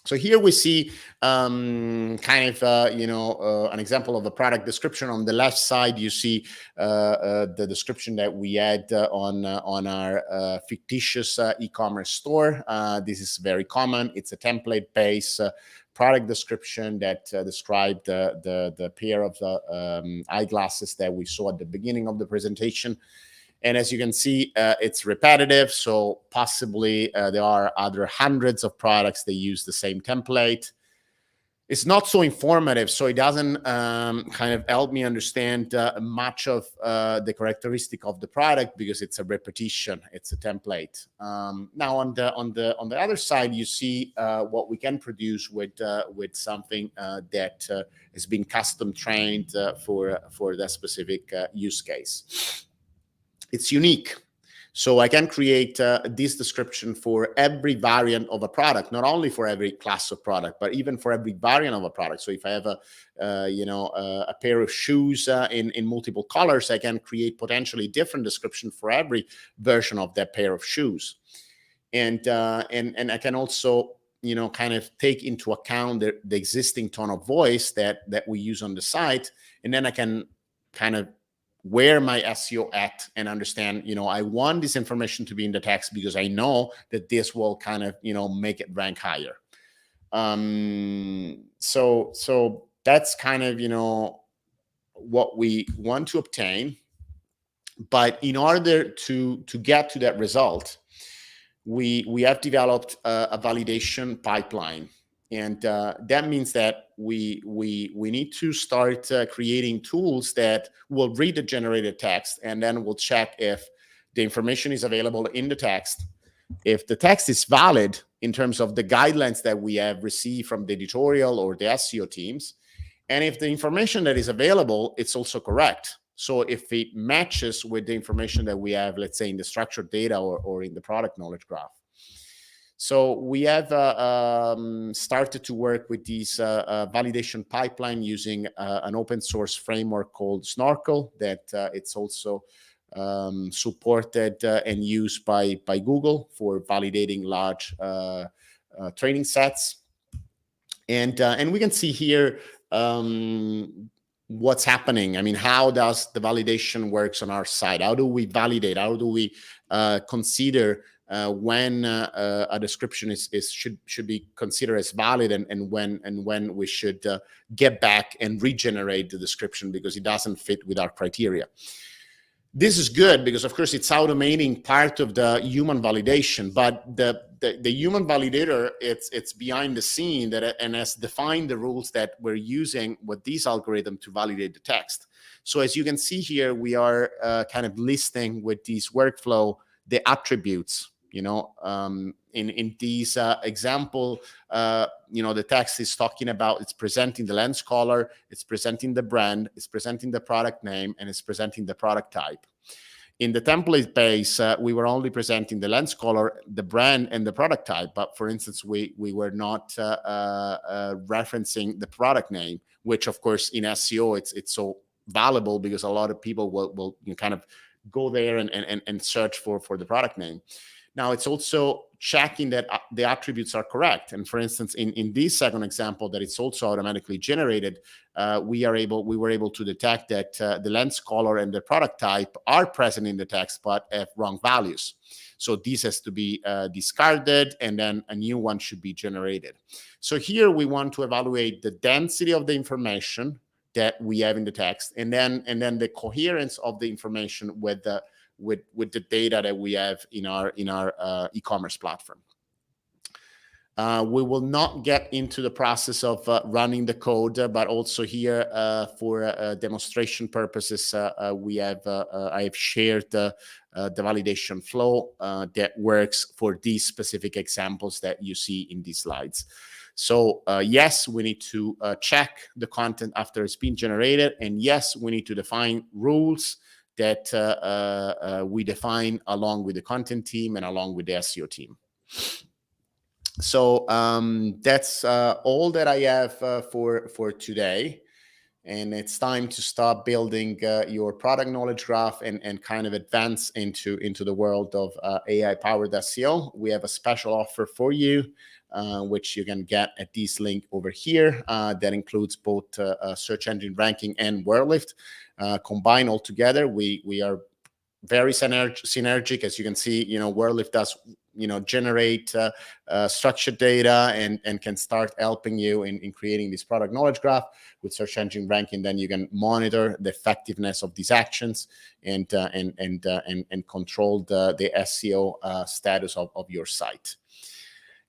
So here we see an example of a product description. On the left side, you see the description that we had on our fictitious e-commerce store. This is very common. It's a template-based product description that described the pair of the eyeglasses that we saw at the beginning of the presentation. And as you can see, it's repetitive. So possibly there are other hundreds of products that use the same template. It's not so informative, so it doesn't help me understand much of the characteristic of the product, because it's a repetition, it's a template. Now on the other side, you see what we can produce with something that has been custom trained for that specific use case. It's unique. So I can create this description for every variant of a product, not only for every class of product, but even for every variant of a product. So if I have a pair of shoes in multiple colors, I can create potentially different description for every version of that pair of shoes. And I can also take into account the existing tone of voice that we use on the site, and then I can where my SEO at and understand, I want this information to be in the text because I know that this will make it rank higher. So that's what we want to obtain. But in order to get to that result, we have developed a validation pipeline. And that means that we need to start creating tools that will read the generated text, and then we'll check if the information is available in the text, if the text is valid in terms of the guidelines that we have received from the editorial or the SEO teams, and if the information that is available, it's also correct. So if it matches with the information that we have, let's say in the structured data or in the product knowledge graph. So we have started to work with this validation pipeline using an open source framework called Snorkel that it's also supported and used by Google for validating large training sets. And we can see here what's happening. I mean, how does the validation works on our side? How do we validate? How do we consider when a description should be considered as valid, and when we should get back and regenerate the description because it doesn't fit with our criteria. This is good because, of course, it's automating part of the human validation, but the human validator, it's behind the scene and has defined the rules that we're using with these algorithms to validate the text. So as you can see here, we are kind of listing with this workflow the attributes. In these example, the text is talking about, it's presenting the lens color, it's presenting the brand, it's presenting the product name, and it's presenting the product type. In the template base, we were only presenting the lens color, the brand, and the product type. But for instance, we were not referencing the product name, which of course in SEO it's so valuable because a lot of people will kind of go there and search for the product name. Now it's also checking that the attributes are correct. And for instance, in this second example, that it's also automatically generated, we were able to detect that the lens color and the product type are present in the text, but have wrong values. So this has to be discarded, and then a new one should be generated. So here we want to evaluate the density of the information that we have in the text, and then the coherence of the information with the data that we have in our e-commerce platform. We will not get into the process of running the code, but also here for demonstration purposes, I have shared the validation flow that works for these specific examples that you see in these slides. So yes, we need to check the content after it's been generated, and yes, we need to define rules that we define along with the content team and along with the SEO team. So that's all that I have for today. And it's time to start building your product knowledge graph and kind of advance into the world of AI-powered SEO. We have a special offer for you, which you can get at this link over here. That includes both search engine ranking and WordLift. Combined all together, we are very synergic. As you can see, WordLift does generate structured data and can start helping you in creating this product knowledge graph. With search engine ranking, then you can monitor the effectiveness of these actions and control the SEO status of your site.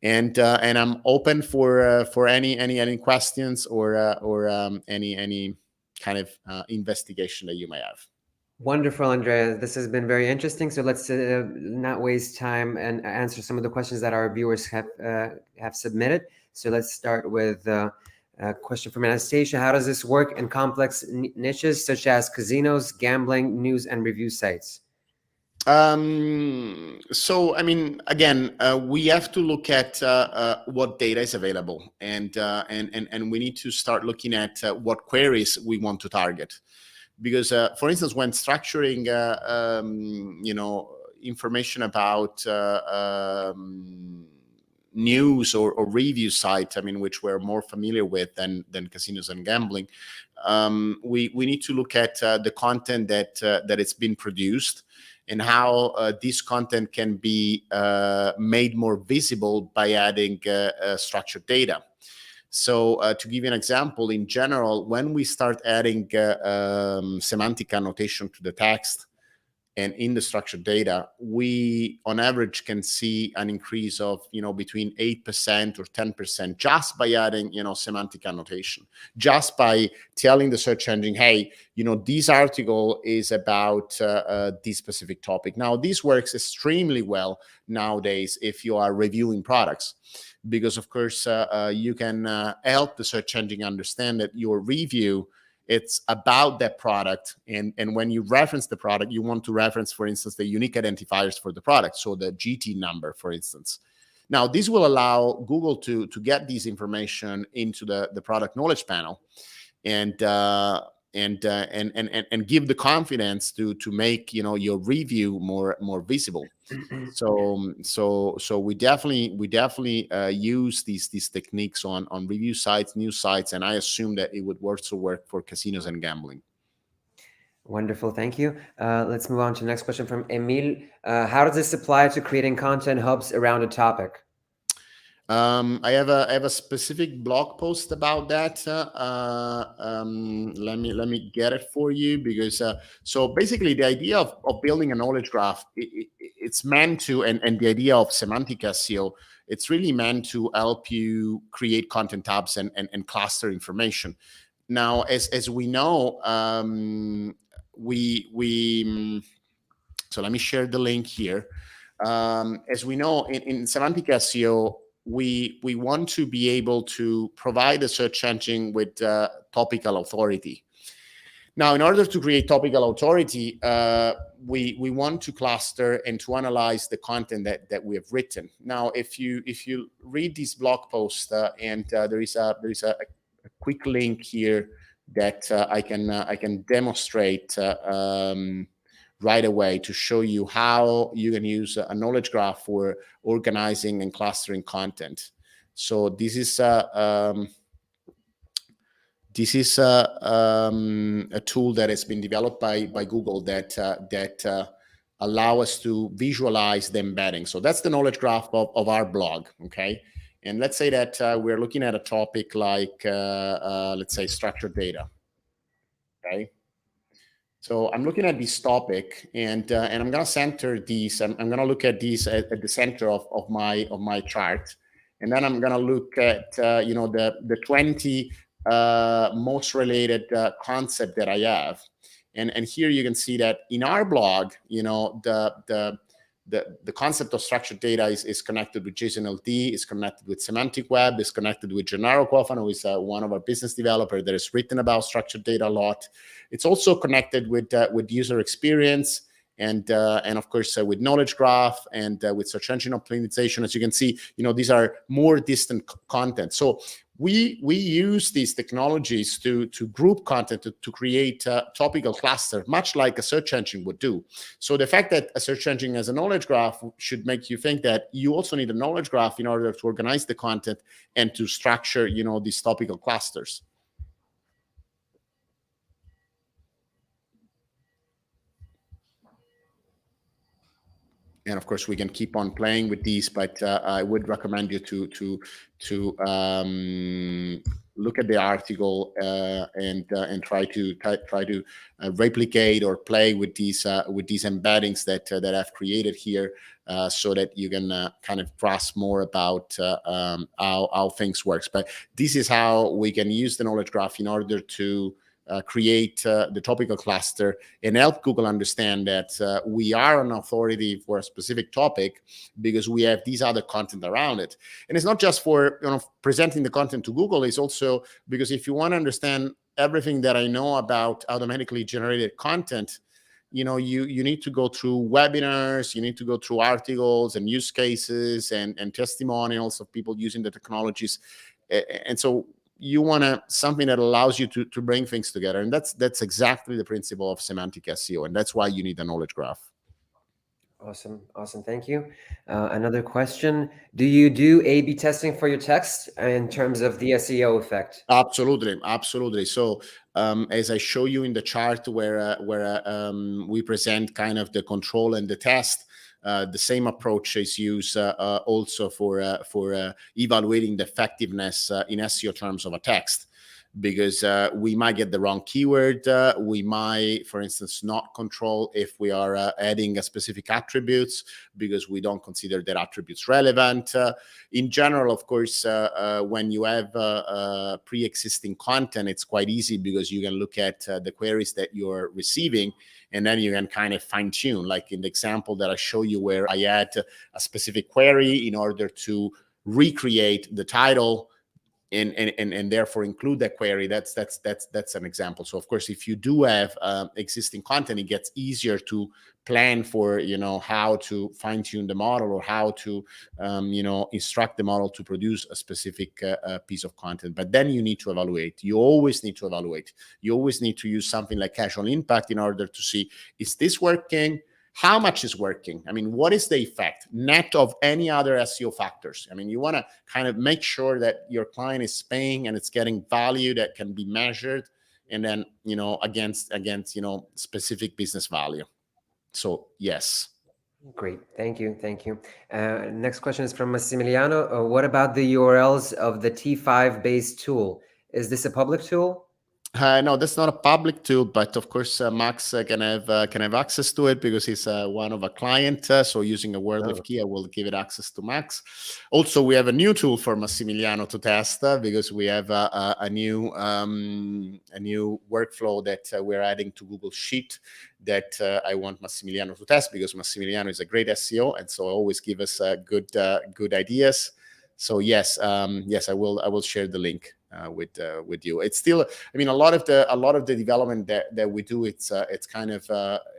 And I'm open for any questions or any kind of investigation that you may have. Wonderful, Andrea. This has been very interesting. So let's not waste time and answer some of the questions that our viewers have submitted. So let's start with a question from Anastasia. How does this work in complex niches such as casinos, gambling, news, and review sites? So, I mean, again, we have to look at what data is available, and we need to start looking at what queries we want to target. Because, for instance, when structuring, information about news or review sites, I mean, which we're more familiar with than casinos and gambling, we need to look at the content that it's been produced and how this content can be made more visible by adding structured data. So to give you an example, in general, when we start adding semantic annotation to the text and in the structured data, we on average can see an increase of between 8% or 10% just by adding semantic annotation, just by telling the search engine, hey, this article is about this specific topic. Now, this works extremely well nowadays if you are reviewing products, because of course you can help the search engine understand that your review, it's about that product, and when you reference the product, you want to reference, for instance, the unique identifiers for the product, so the GT number, for instance. Now, this will allow Google to get this information into the product knowledge panel, and give the confidence to make your review more visible. So we definitely use these techniques on review sites, news sites, and I assume that it would also work for casinos and gambling. Wonderful, thank you. Let's move on to the next question from Emil. How does this apply to creating content hubs around a topic? I have a specific blog post about that. Let me get it for you, because so basically the idea of building a knowledge graph, it's meant to, and the idea of semantic SEO, it's really meant to help you create content hubs and cluster information. Now, as we know, so let me share the link here. As we know, in semantic SEO, we want to be able to provide a search engine with topical authority. Now, in order to create topical authority, we want to cluster and to analyze the content that we have written. Now, if you read this blog post, and there is a quick link here that I can demonstrate right away to show you how you can use a knowledge graph for organizing and clustering content. So this is a tool that has been developed by Google that allow us to visualize the embedding. So that's the knowledge graph of our blog, okay? And let's say that we're looking at a topic like, let's say, structured data, okay? So I'm looking at this topic, and I'm going to center these. I'm going to look at these at the center of my chart, and then I'm going to look at the 20 most related concept that I have, and here you can see that in our blog, the concept of structured data is connected with JSON-LD, is connected with semantic web, is connected with Gennaro Cofano, who is one of our business developers that has written about structured data a lot. It's also connected with user experience, and of course with knowledge graph, and with search engine optimization. As you can see, these are more distant content. So we use these technologies to group content to create a topical cluster, much like a search engine would do. So the fact that a search engine has a knowledge graph should make you think that you also need a knowledge graph in order to organize the content and to structure, these topical clusters. And of course, we can keep on playing with these, but I would recommend you to look at the article and try to replicate or play with these embeddings that I've created here, so that you can kind of grasp more about how things works. But this is how we can use the knowledge graph in order to create the topical cluster and help Google understand that we are an authority for a specific topic because we have these other content around it. And it's not just for presenting the content to Google, it's also because if you want to understand everything that I know about automatically generated content, you need to go through webinars, you need to go through articles and use cases and testimonials of people using the technologies. And so you want something that allows you to bring things together. And that's exactly the principle of semantic SEO. And that's why you need a knowledge graph. Awesome. Thank you. Another question. Do you do A/B testing for your text in terms of the SEO effect? Absolutely. So as I show you in the chart where we present kind of the control and the test, the same approach is used also for evaluating the effectiveness in SEO terms of a text, because we might get the wrong keyword. We might, for instance, not control if we are adding a specific attributes because we don't consider that attributes relevant. In general, of course, when you have pre-existing content, it's quite easy because you can look at the queries that you're receiving, and then you can kind of fine tune, like in the example that I show you where I add a specific query in order to recreate the title and therefore include that query. That's an example. So of course, if you do have existing content, it gets easier to plan for, how to fine tune the model or how to, instruct the model to produce a specific piece of content. But then you need to evaluate. You always need to evaluate. You always need to use something like casual impact in order to see, is this working? How much is working? I mean, what is the effect net of any other SEO factors? I mean, you want to kind of make sure that your client is paying and it's getting value that can be measured. and then, against specific business value. So yes. Great, thank you. Next question is from Massimiliano. What about the URLs of the T5 based tool? Is this a public tool? No, that's not a public tool, but of course Max can have access to it because he's one of a client. So using a WordLift key, I will give it access to Max. Also, we have a new tool for Massimiliano to test because we have a new workflow that we're adding to Google Sheet that I want Massimiliano to test because Massimiliano is a great SEO, and so always give us good ideas. So yes, I will share the link with you. It's still, I mean, a lot of the development that we do, it's kind of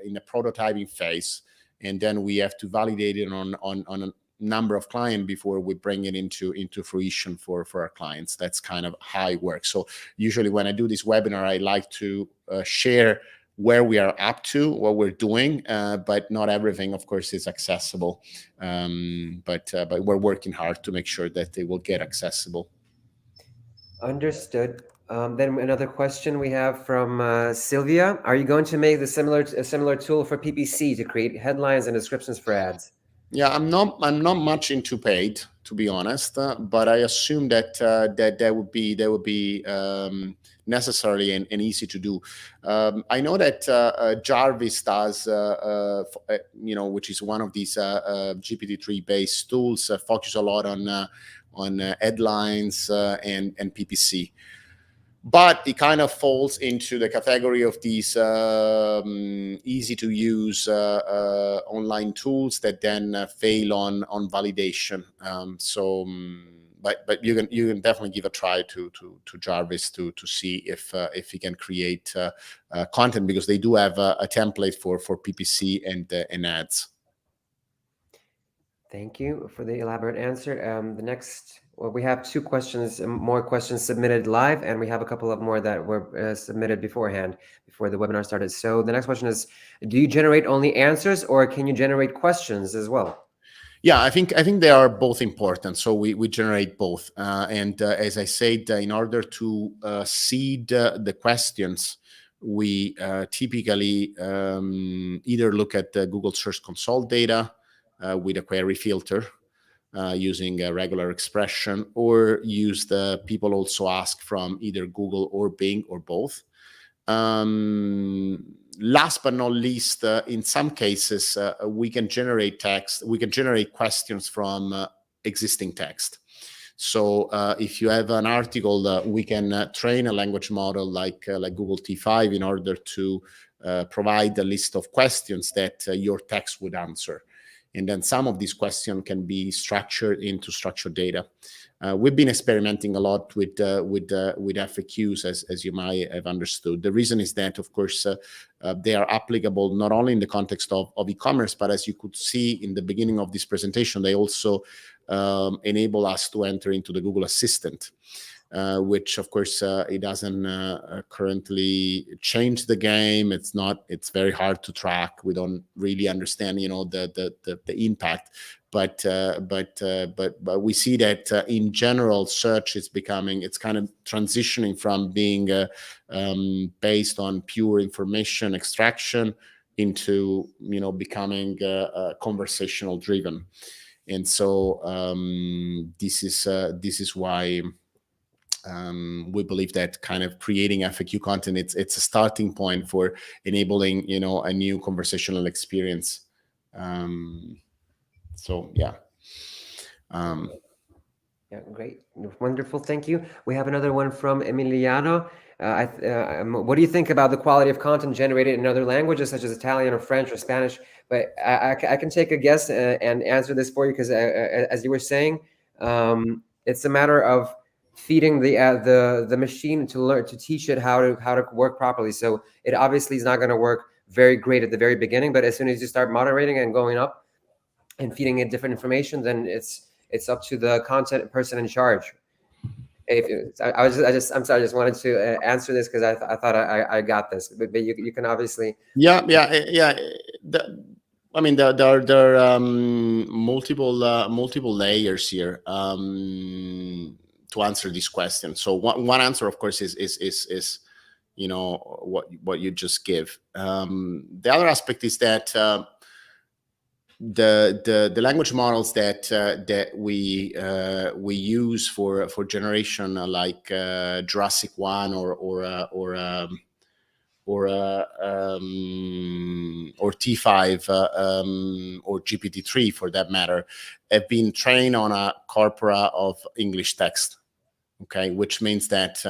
in a prototyping phase, and then we have to validate it on a number of clients before we bring it into fruition for our clients. That's kind of how it works. So usually when I do this webinar, I like to share where we are up to, what we're doing, but not everything, of course, is accessible. But we're working hard to make sure that they will get accessible. Understood. Then another question we have from Sylvia. Are you going to make a similar tool for PPC to create headlines and descriptions for ads? Yeah, I'm not much into paid, to be honest, but I assume that would be necessary and easy to do. I know that Jarvis does, which is one of these GPT-3 based tools, focus a lot on headlines and PPC. But it kind of falls into the category of these easy to use online tools that then fail on validation. But you can definitely give a try to Jarvis to see if he can create content, because they do have a template for PPC and ads. Thank you for the elaborate answer. The next, well, we have more questions submitted live, and we have a couple of more that were submitted beforehand, before the webinar started. So the next question is, do you generate only answers, or can you generate questions as well? Yeah, I think they are both important. So we generate both. And as I said, in order to seed the questions, we typically either look at the Google Search Console data with a query filter using a regular expression, or use the people also ask from either Google or Bing or both. Last but not least, in some cases, we can generate text. We can generate questions from existing text. So if you have an article, we can train a language model like Google T5 in order to provide a list of questions that your text would answer. And then some of these questions can be structured into structured data. We've been experimenting a lot with FAQs, as you might have understood. The reason is that, of course, they are applicable not only in the context of e-commerce, but as you could see in the beginning of this presentation, they also enable us to enter into the Google Assistant, which, of course, it doesn't currently change the game. It's very hard to track. We don't really understand, the impact. But we see that in general, search is it's kind of transitioning from being based on pure information extraction into becoming conversational driven. And so this is why we believe that kind of creating FAQ content, it's a starting point for enabling a new conversational experience. So yeah. Yeah, great, wonderful, thank you. We have another one from Emiliano. What do you think about the quality of content generated in other languages such as Italian or French or Spanish? But I can take a guess and answer this for you, because as you were saying, it's a matter of feeding the machine to teach it how to work properly. So it obviously is not going to work very great at the very beginning, but as soon as you start moderating and going up and feeding it different information, then it's up to the content person in charge. I'm sorry, I just wanted to answer this because I thought I got this, but you can obviously. Yeah. I mean, there are multiple layers here to answer this question. So one answer, of course, is what you just give. The other aspect is that the language models that we use for generation, like Jurassic 1 or T5 or GPT-3 for that matter, have been trained on a corpora of English text. Okay, which means that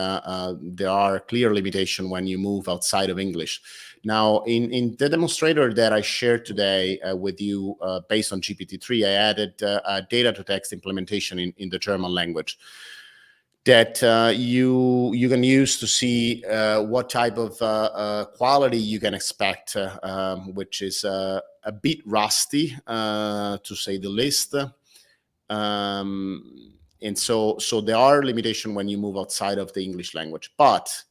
there are clear limitations when you move outside of English. Now, in the demonstrator that I shared today with you based on GPT-3, I added a data-to-text implementation in the German language that you can use to see what type of quality you can expect, which is a bit rusty, to say the least. And so there are limitations when you move outside of the English language, but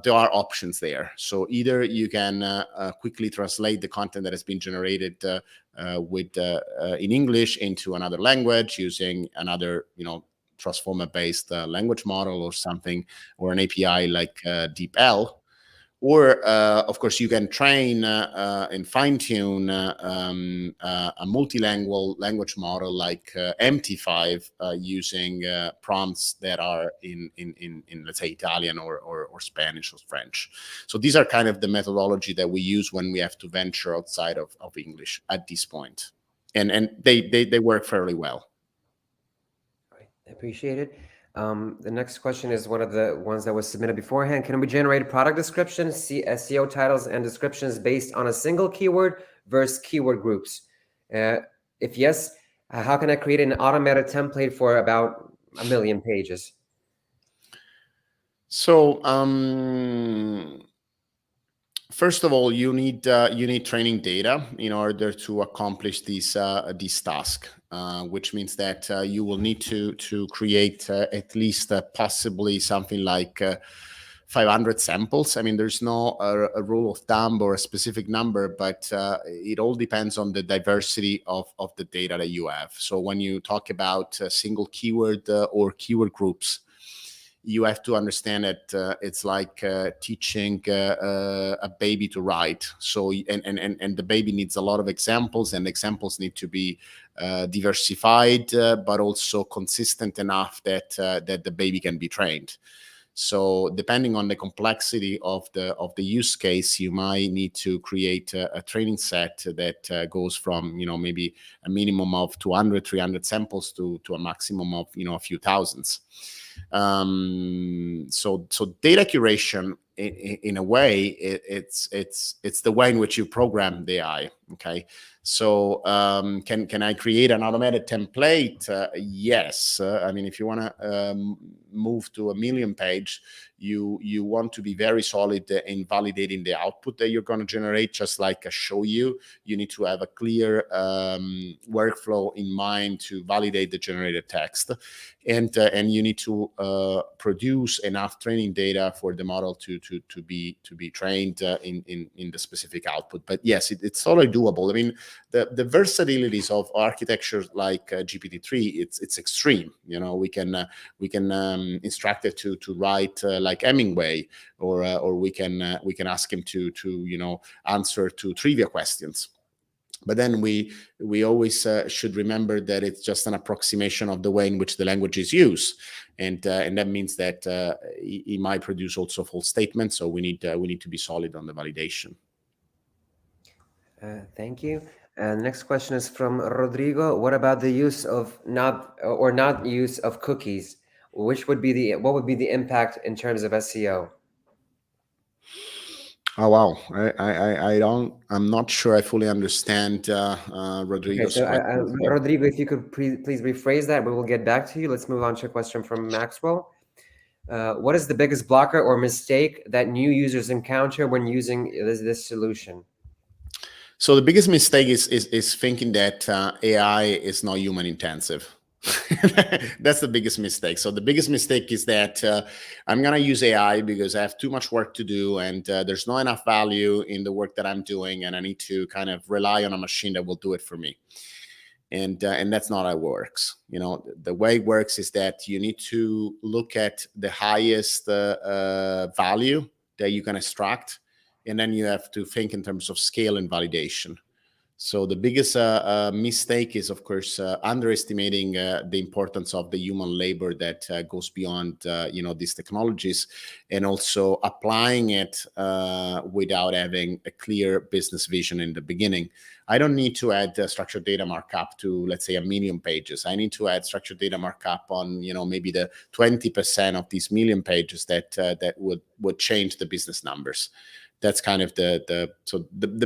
there are options there. So either you can quickly translate the content that has been generated in English into another language using another, transformer-based language model or something, or an API like DeepL. Or, of course, you can train and fine-tune a multilingual language model like MT5 using prompts that are in let's say, Italian or Spanish or French. So these are kind of the methodology that we use when we have to venture outside of English at this point. And they work fairly well. I appreciate it. The next question is one of the ones that was submitted beforehand. Can we generate product descriptions, SEO titles, and descriptions based on a single keyword versus keyword groups? If yes, how can I create an automated template for about 1 million pages? So first of all, you need training data in order to accomplish this task, which means that you will need to create at least possibly something like 500 samples. I mean, there's no a rule of thumb or a specific number, but it all depends on the diversity of the data that you have. So when you talk about single keyword or keyword groups, you have to understand that it's like teaching a baby to write. So and the baby needs a lot of examples, and examples need to be diversified, but also consistent enough that the baby can be trained. So depending on the complexity of the use case, you might need to create a training set that goes from maybe a minimum of 200, 300 samples to a maximum of a few thousands. So data curation, in a way, it's the way in which you program the AI. Okay, so can I create an automated template? Yes. I mean, if you want to move to 1 million page, you want to be very solid in validating the output that you're going to generate. Just like I show you, you need to have a clear workflow in mind to validate the generated text, and you need to produce enough training data for the model to be trained in the specific output. But yes, it's totally doable. I mean, the versatilities of architectures like GPT-3, it's extreme. We can instruct it to write like Hemingway, or we can ask him to answer to trivia questions. But then we always should remember that it's just an approximation of the way in which the language is used, and that means that it might produce also false statements. So we need to be solid on the validation. Thank you. And the next question is from Rodrigo. What about the use of not use of cookies? What would be the impact in terms of SEO? Oh wow, I'm not sure I fully understand Rodrigo's question. Rodrigo, if you could please rephrase that, we will get back to you. Let's move on to a question from Maxwell. What is the biggest blocker or mistake that new users encounter when using this solution? So the biggest mistake is thinking that AI is not human intensive. That's the biggest mistake. So the biggest mistake is that I'm going to use AI because I have too much work to do, and there's not enough value in the work that I'm doing, and I need to kind of rely on a machine that will do it for me. And that's not how it works. The way it works is that you need to look at the highest value that you can extract, and then you have to think in terms of scale and validation. So the biggest mistake is, of course, underestimating the importance of the human labor that goes beyond, these technologies, and also applying it without having a clear business vision in the beginning. I don't need to add structured data markup to, let's say, 1 million pages. I need to add structured data markup on, maybe the 20% of these million pages that would change the business numbers. That's kind of the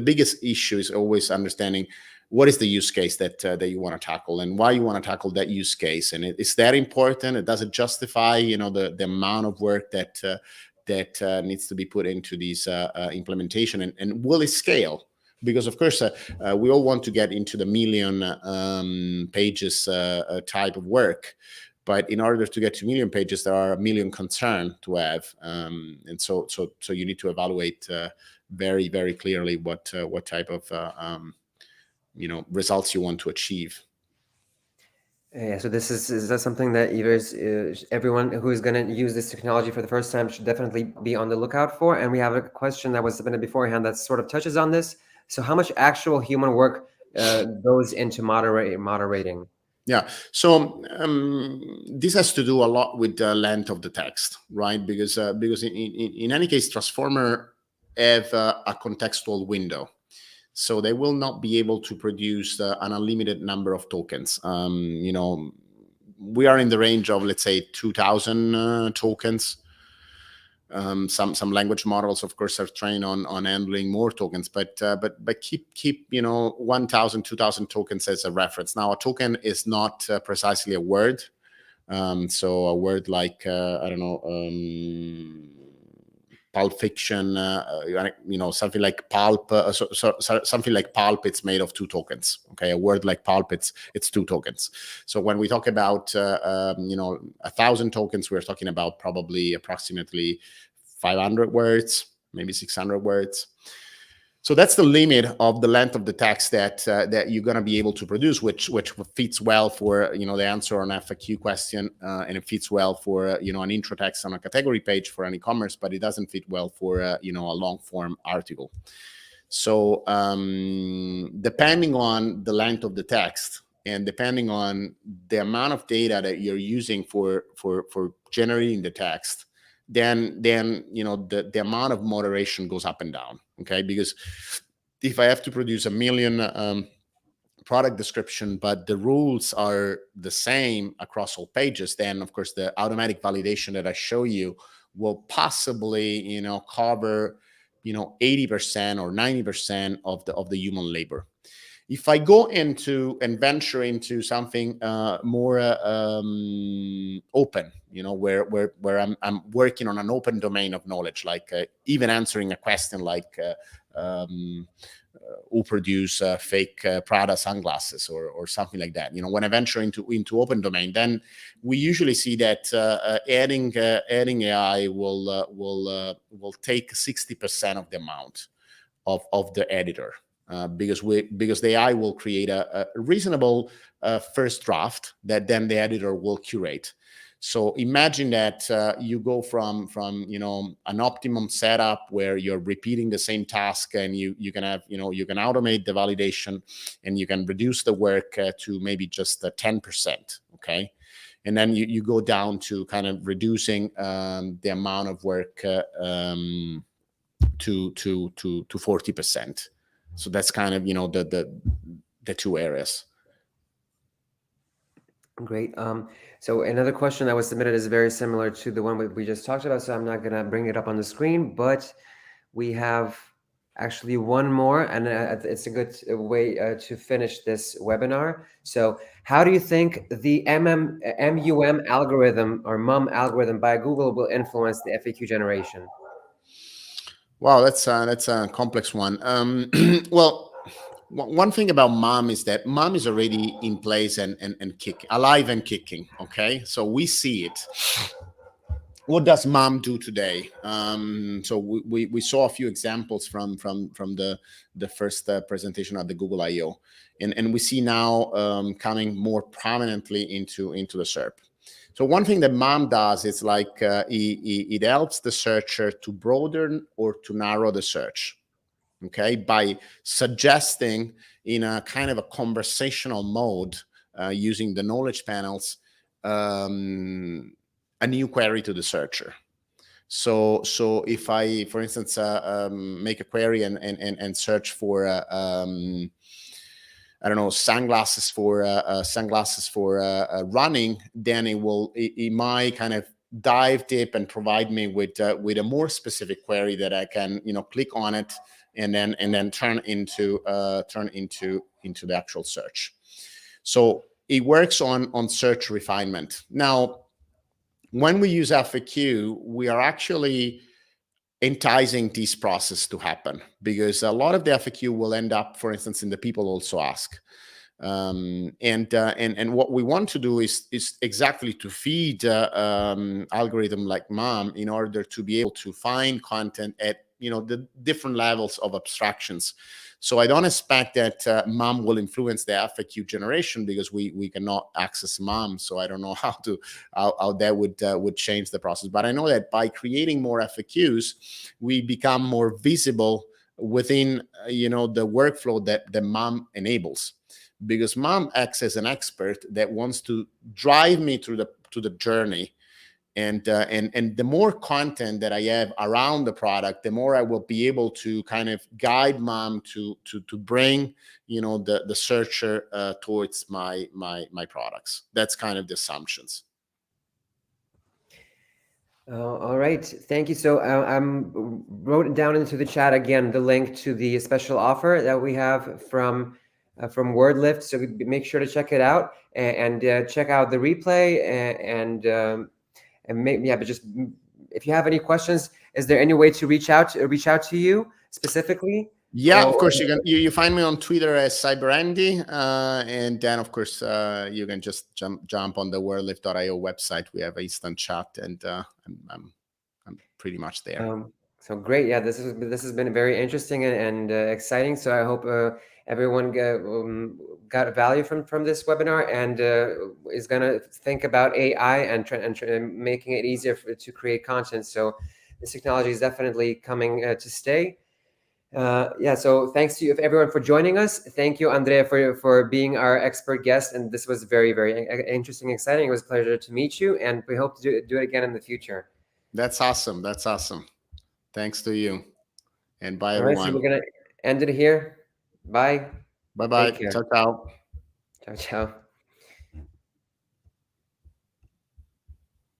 biggest issue is always understanding what is the use case that you want to tackle, and why you want to tackle that use case. And is that important? It does it justify, the amount of work that needs to be put into these implementation, and will it scale? Because of course, we all want to get into the million pages type of work. But in order to get to 1 million pages, there are 1 million concerns to have, and so you need to evaluate very, very clearly what type of results you want to achieve. Yeah, so is that something that everyone who is going to use this technology for the first time should definitely be on the lookout for? And we have a question that was submitted beforehand that sort of touches on this. So how much actual human work goes into moderating? Yeah, so this has to do a lot with the length of the text, right? Because in any case, transformer have a contextual window, so they will not be able to produce an unlimited number of tokens. We are in the range of, let's say, 2,000 tokens. Some language models, of course, are trained on handling more tokens, but keep 1,000, 2,000 tokens as a reference. Now, a token is not precisely a word. So a word like Pulp Fiction, something like pulp. Something like pulp, it's made of 2 tokens. Okay, a word like pulp, it's 2 tokens. So when we talk about 1,000 tokens, we're talking about probably approximately 500 words, maybe 600 words. So that's the limit of the length of the text that you're going to be able to produce, which fits well for the answer on FAQ question, and it fits well for an intro text on a category page for an e-commerce, but it doesn't fit well for a long form article. So depending on the length of the text and depending on the amount of data that you're using for generating the text, then the amount of moderation goes up and down. Okay, because if I have to produce 1 million product description, but the rules are the same across all pages, then of course the automatic validation that I show you will possibly cover 80% or 90% of the human labor. If I go into and venture into something more open, where I'm working on an open domain of knowledge, like even answering a question like who produce fake Prada sunglasses or something like that. When I venture into open domain, then we usually see that adding AI will take 60% of the amount of the editor. Because the AI will create a reasonable first draft that then the editor will curate. So imagine that you go from an optimum setup where you're repeating the same task, and you can have you can automate the validation, and you can reduce the work to maybe just 10%. Okay, and then you go down to kind of reducing the amount of work to 40%. So that's kind of the 2 areas. Great. So another question that was submitted is very similar to the one we just talked about, so I'm not going to bring it up on the screen, but we have actually one more, and it's a good way to finish this webinar. So how do you think the MUM algorithm or MUM algorithm by Google will influence the FAQ generation? Wow, that's a complex one. Well, one thing about MUM is that MUM is already in place and alive and kicking. Okay, so we see it. What does MUM do today? So we saw a few examples from the first presentation at the Google I/O, and we see now coming more prominently into the SERP. So one thing that MAM does is like it helps the searcher to broaden or to narrow the search, okay, by suggesting in a kind of a conversational mode using the knowledge panels a new query to the searcher. So if I, for instance, make a query and search for I don't know, sunglasses for running, then it might kind of dive deep and provide me with a more specific query that I can, you know, click on it and then turn into the actual search. So it works on search refinement. Now, when we use FAQ, we are actually enticing this process to happen, because a lot of the FAQ will end up, for instance, in the people also ask. And what we want to do is exactly to feed algorithm like MAM in order to be able to find content at, you know, the different levels of abstractions. So I don't expect that MAM will influence the FAQ generation, because we cannot access MAM. So I don't know how that would change the process. But I know that by creating more FAQs, we become more visible within you know, the workflow that the MAM enables, because MAM acts as an expert that wants to drive me through the journey. And the more content that I have around the product, the more I will be able to kind of guide MAM to bring, you know, the searcher towards my products. That's kind of the assumptions. All right, thank you. So I'm wrote down into the chat again the link to the special offer that we have from WordLift. So make sure to check it out and check out the replay and maybe, yeah, but just if you have any questions, is there any way to reach out to you specifically? Yeah, of course, you find me on Twitter as CyberAndy, and then of course you can just jump on the WordLift.io website. We have instant chat, and I'm pretty much there. So great, yeah. This has been very interesting and exciting. So I hope everyone got value from this webinar and is gonna think about AI and making it easier to create content. So this technology is definitely coming to stay. Yeah, so thanks to you everyone for joining us. Thank you, Andrea, for being our expert guest, and this was very, very interesting, exciting. It was a pleasure to meet you, and we hope to do it again in the future. That's awesome. That's awesome. Thanks to you, and bye, All everyone. right, so we're gonna end it here. Bye. Bye. Take care. Ciao, ciao. Ciao, ciao.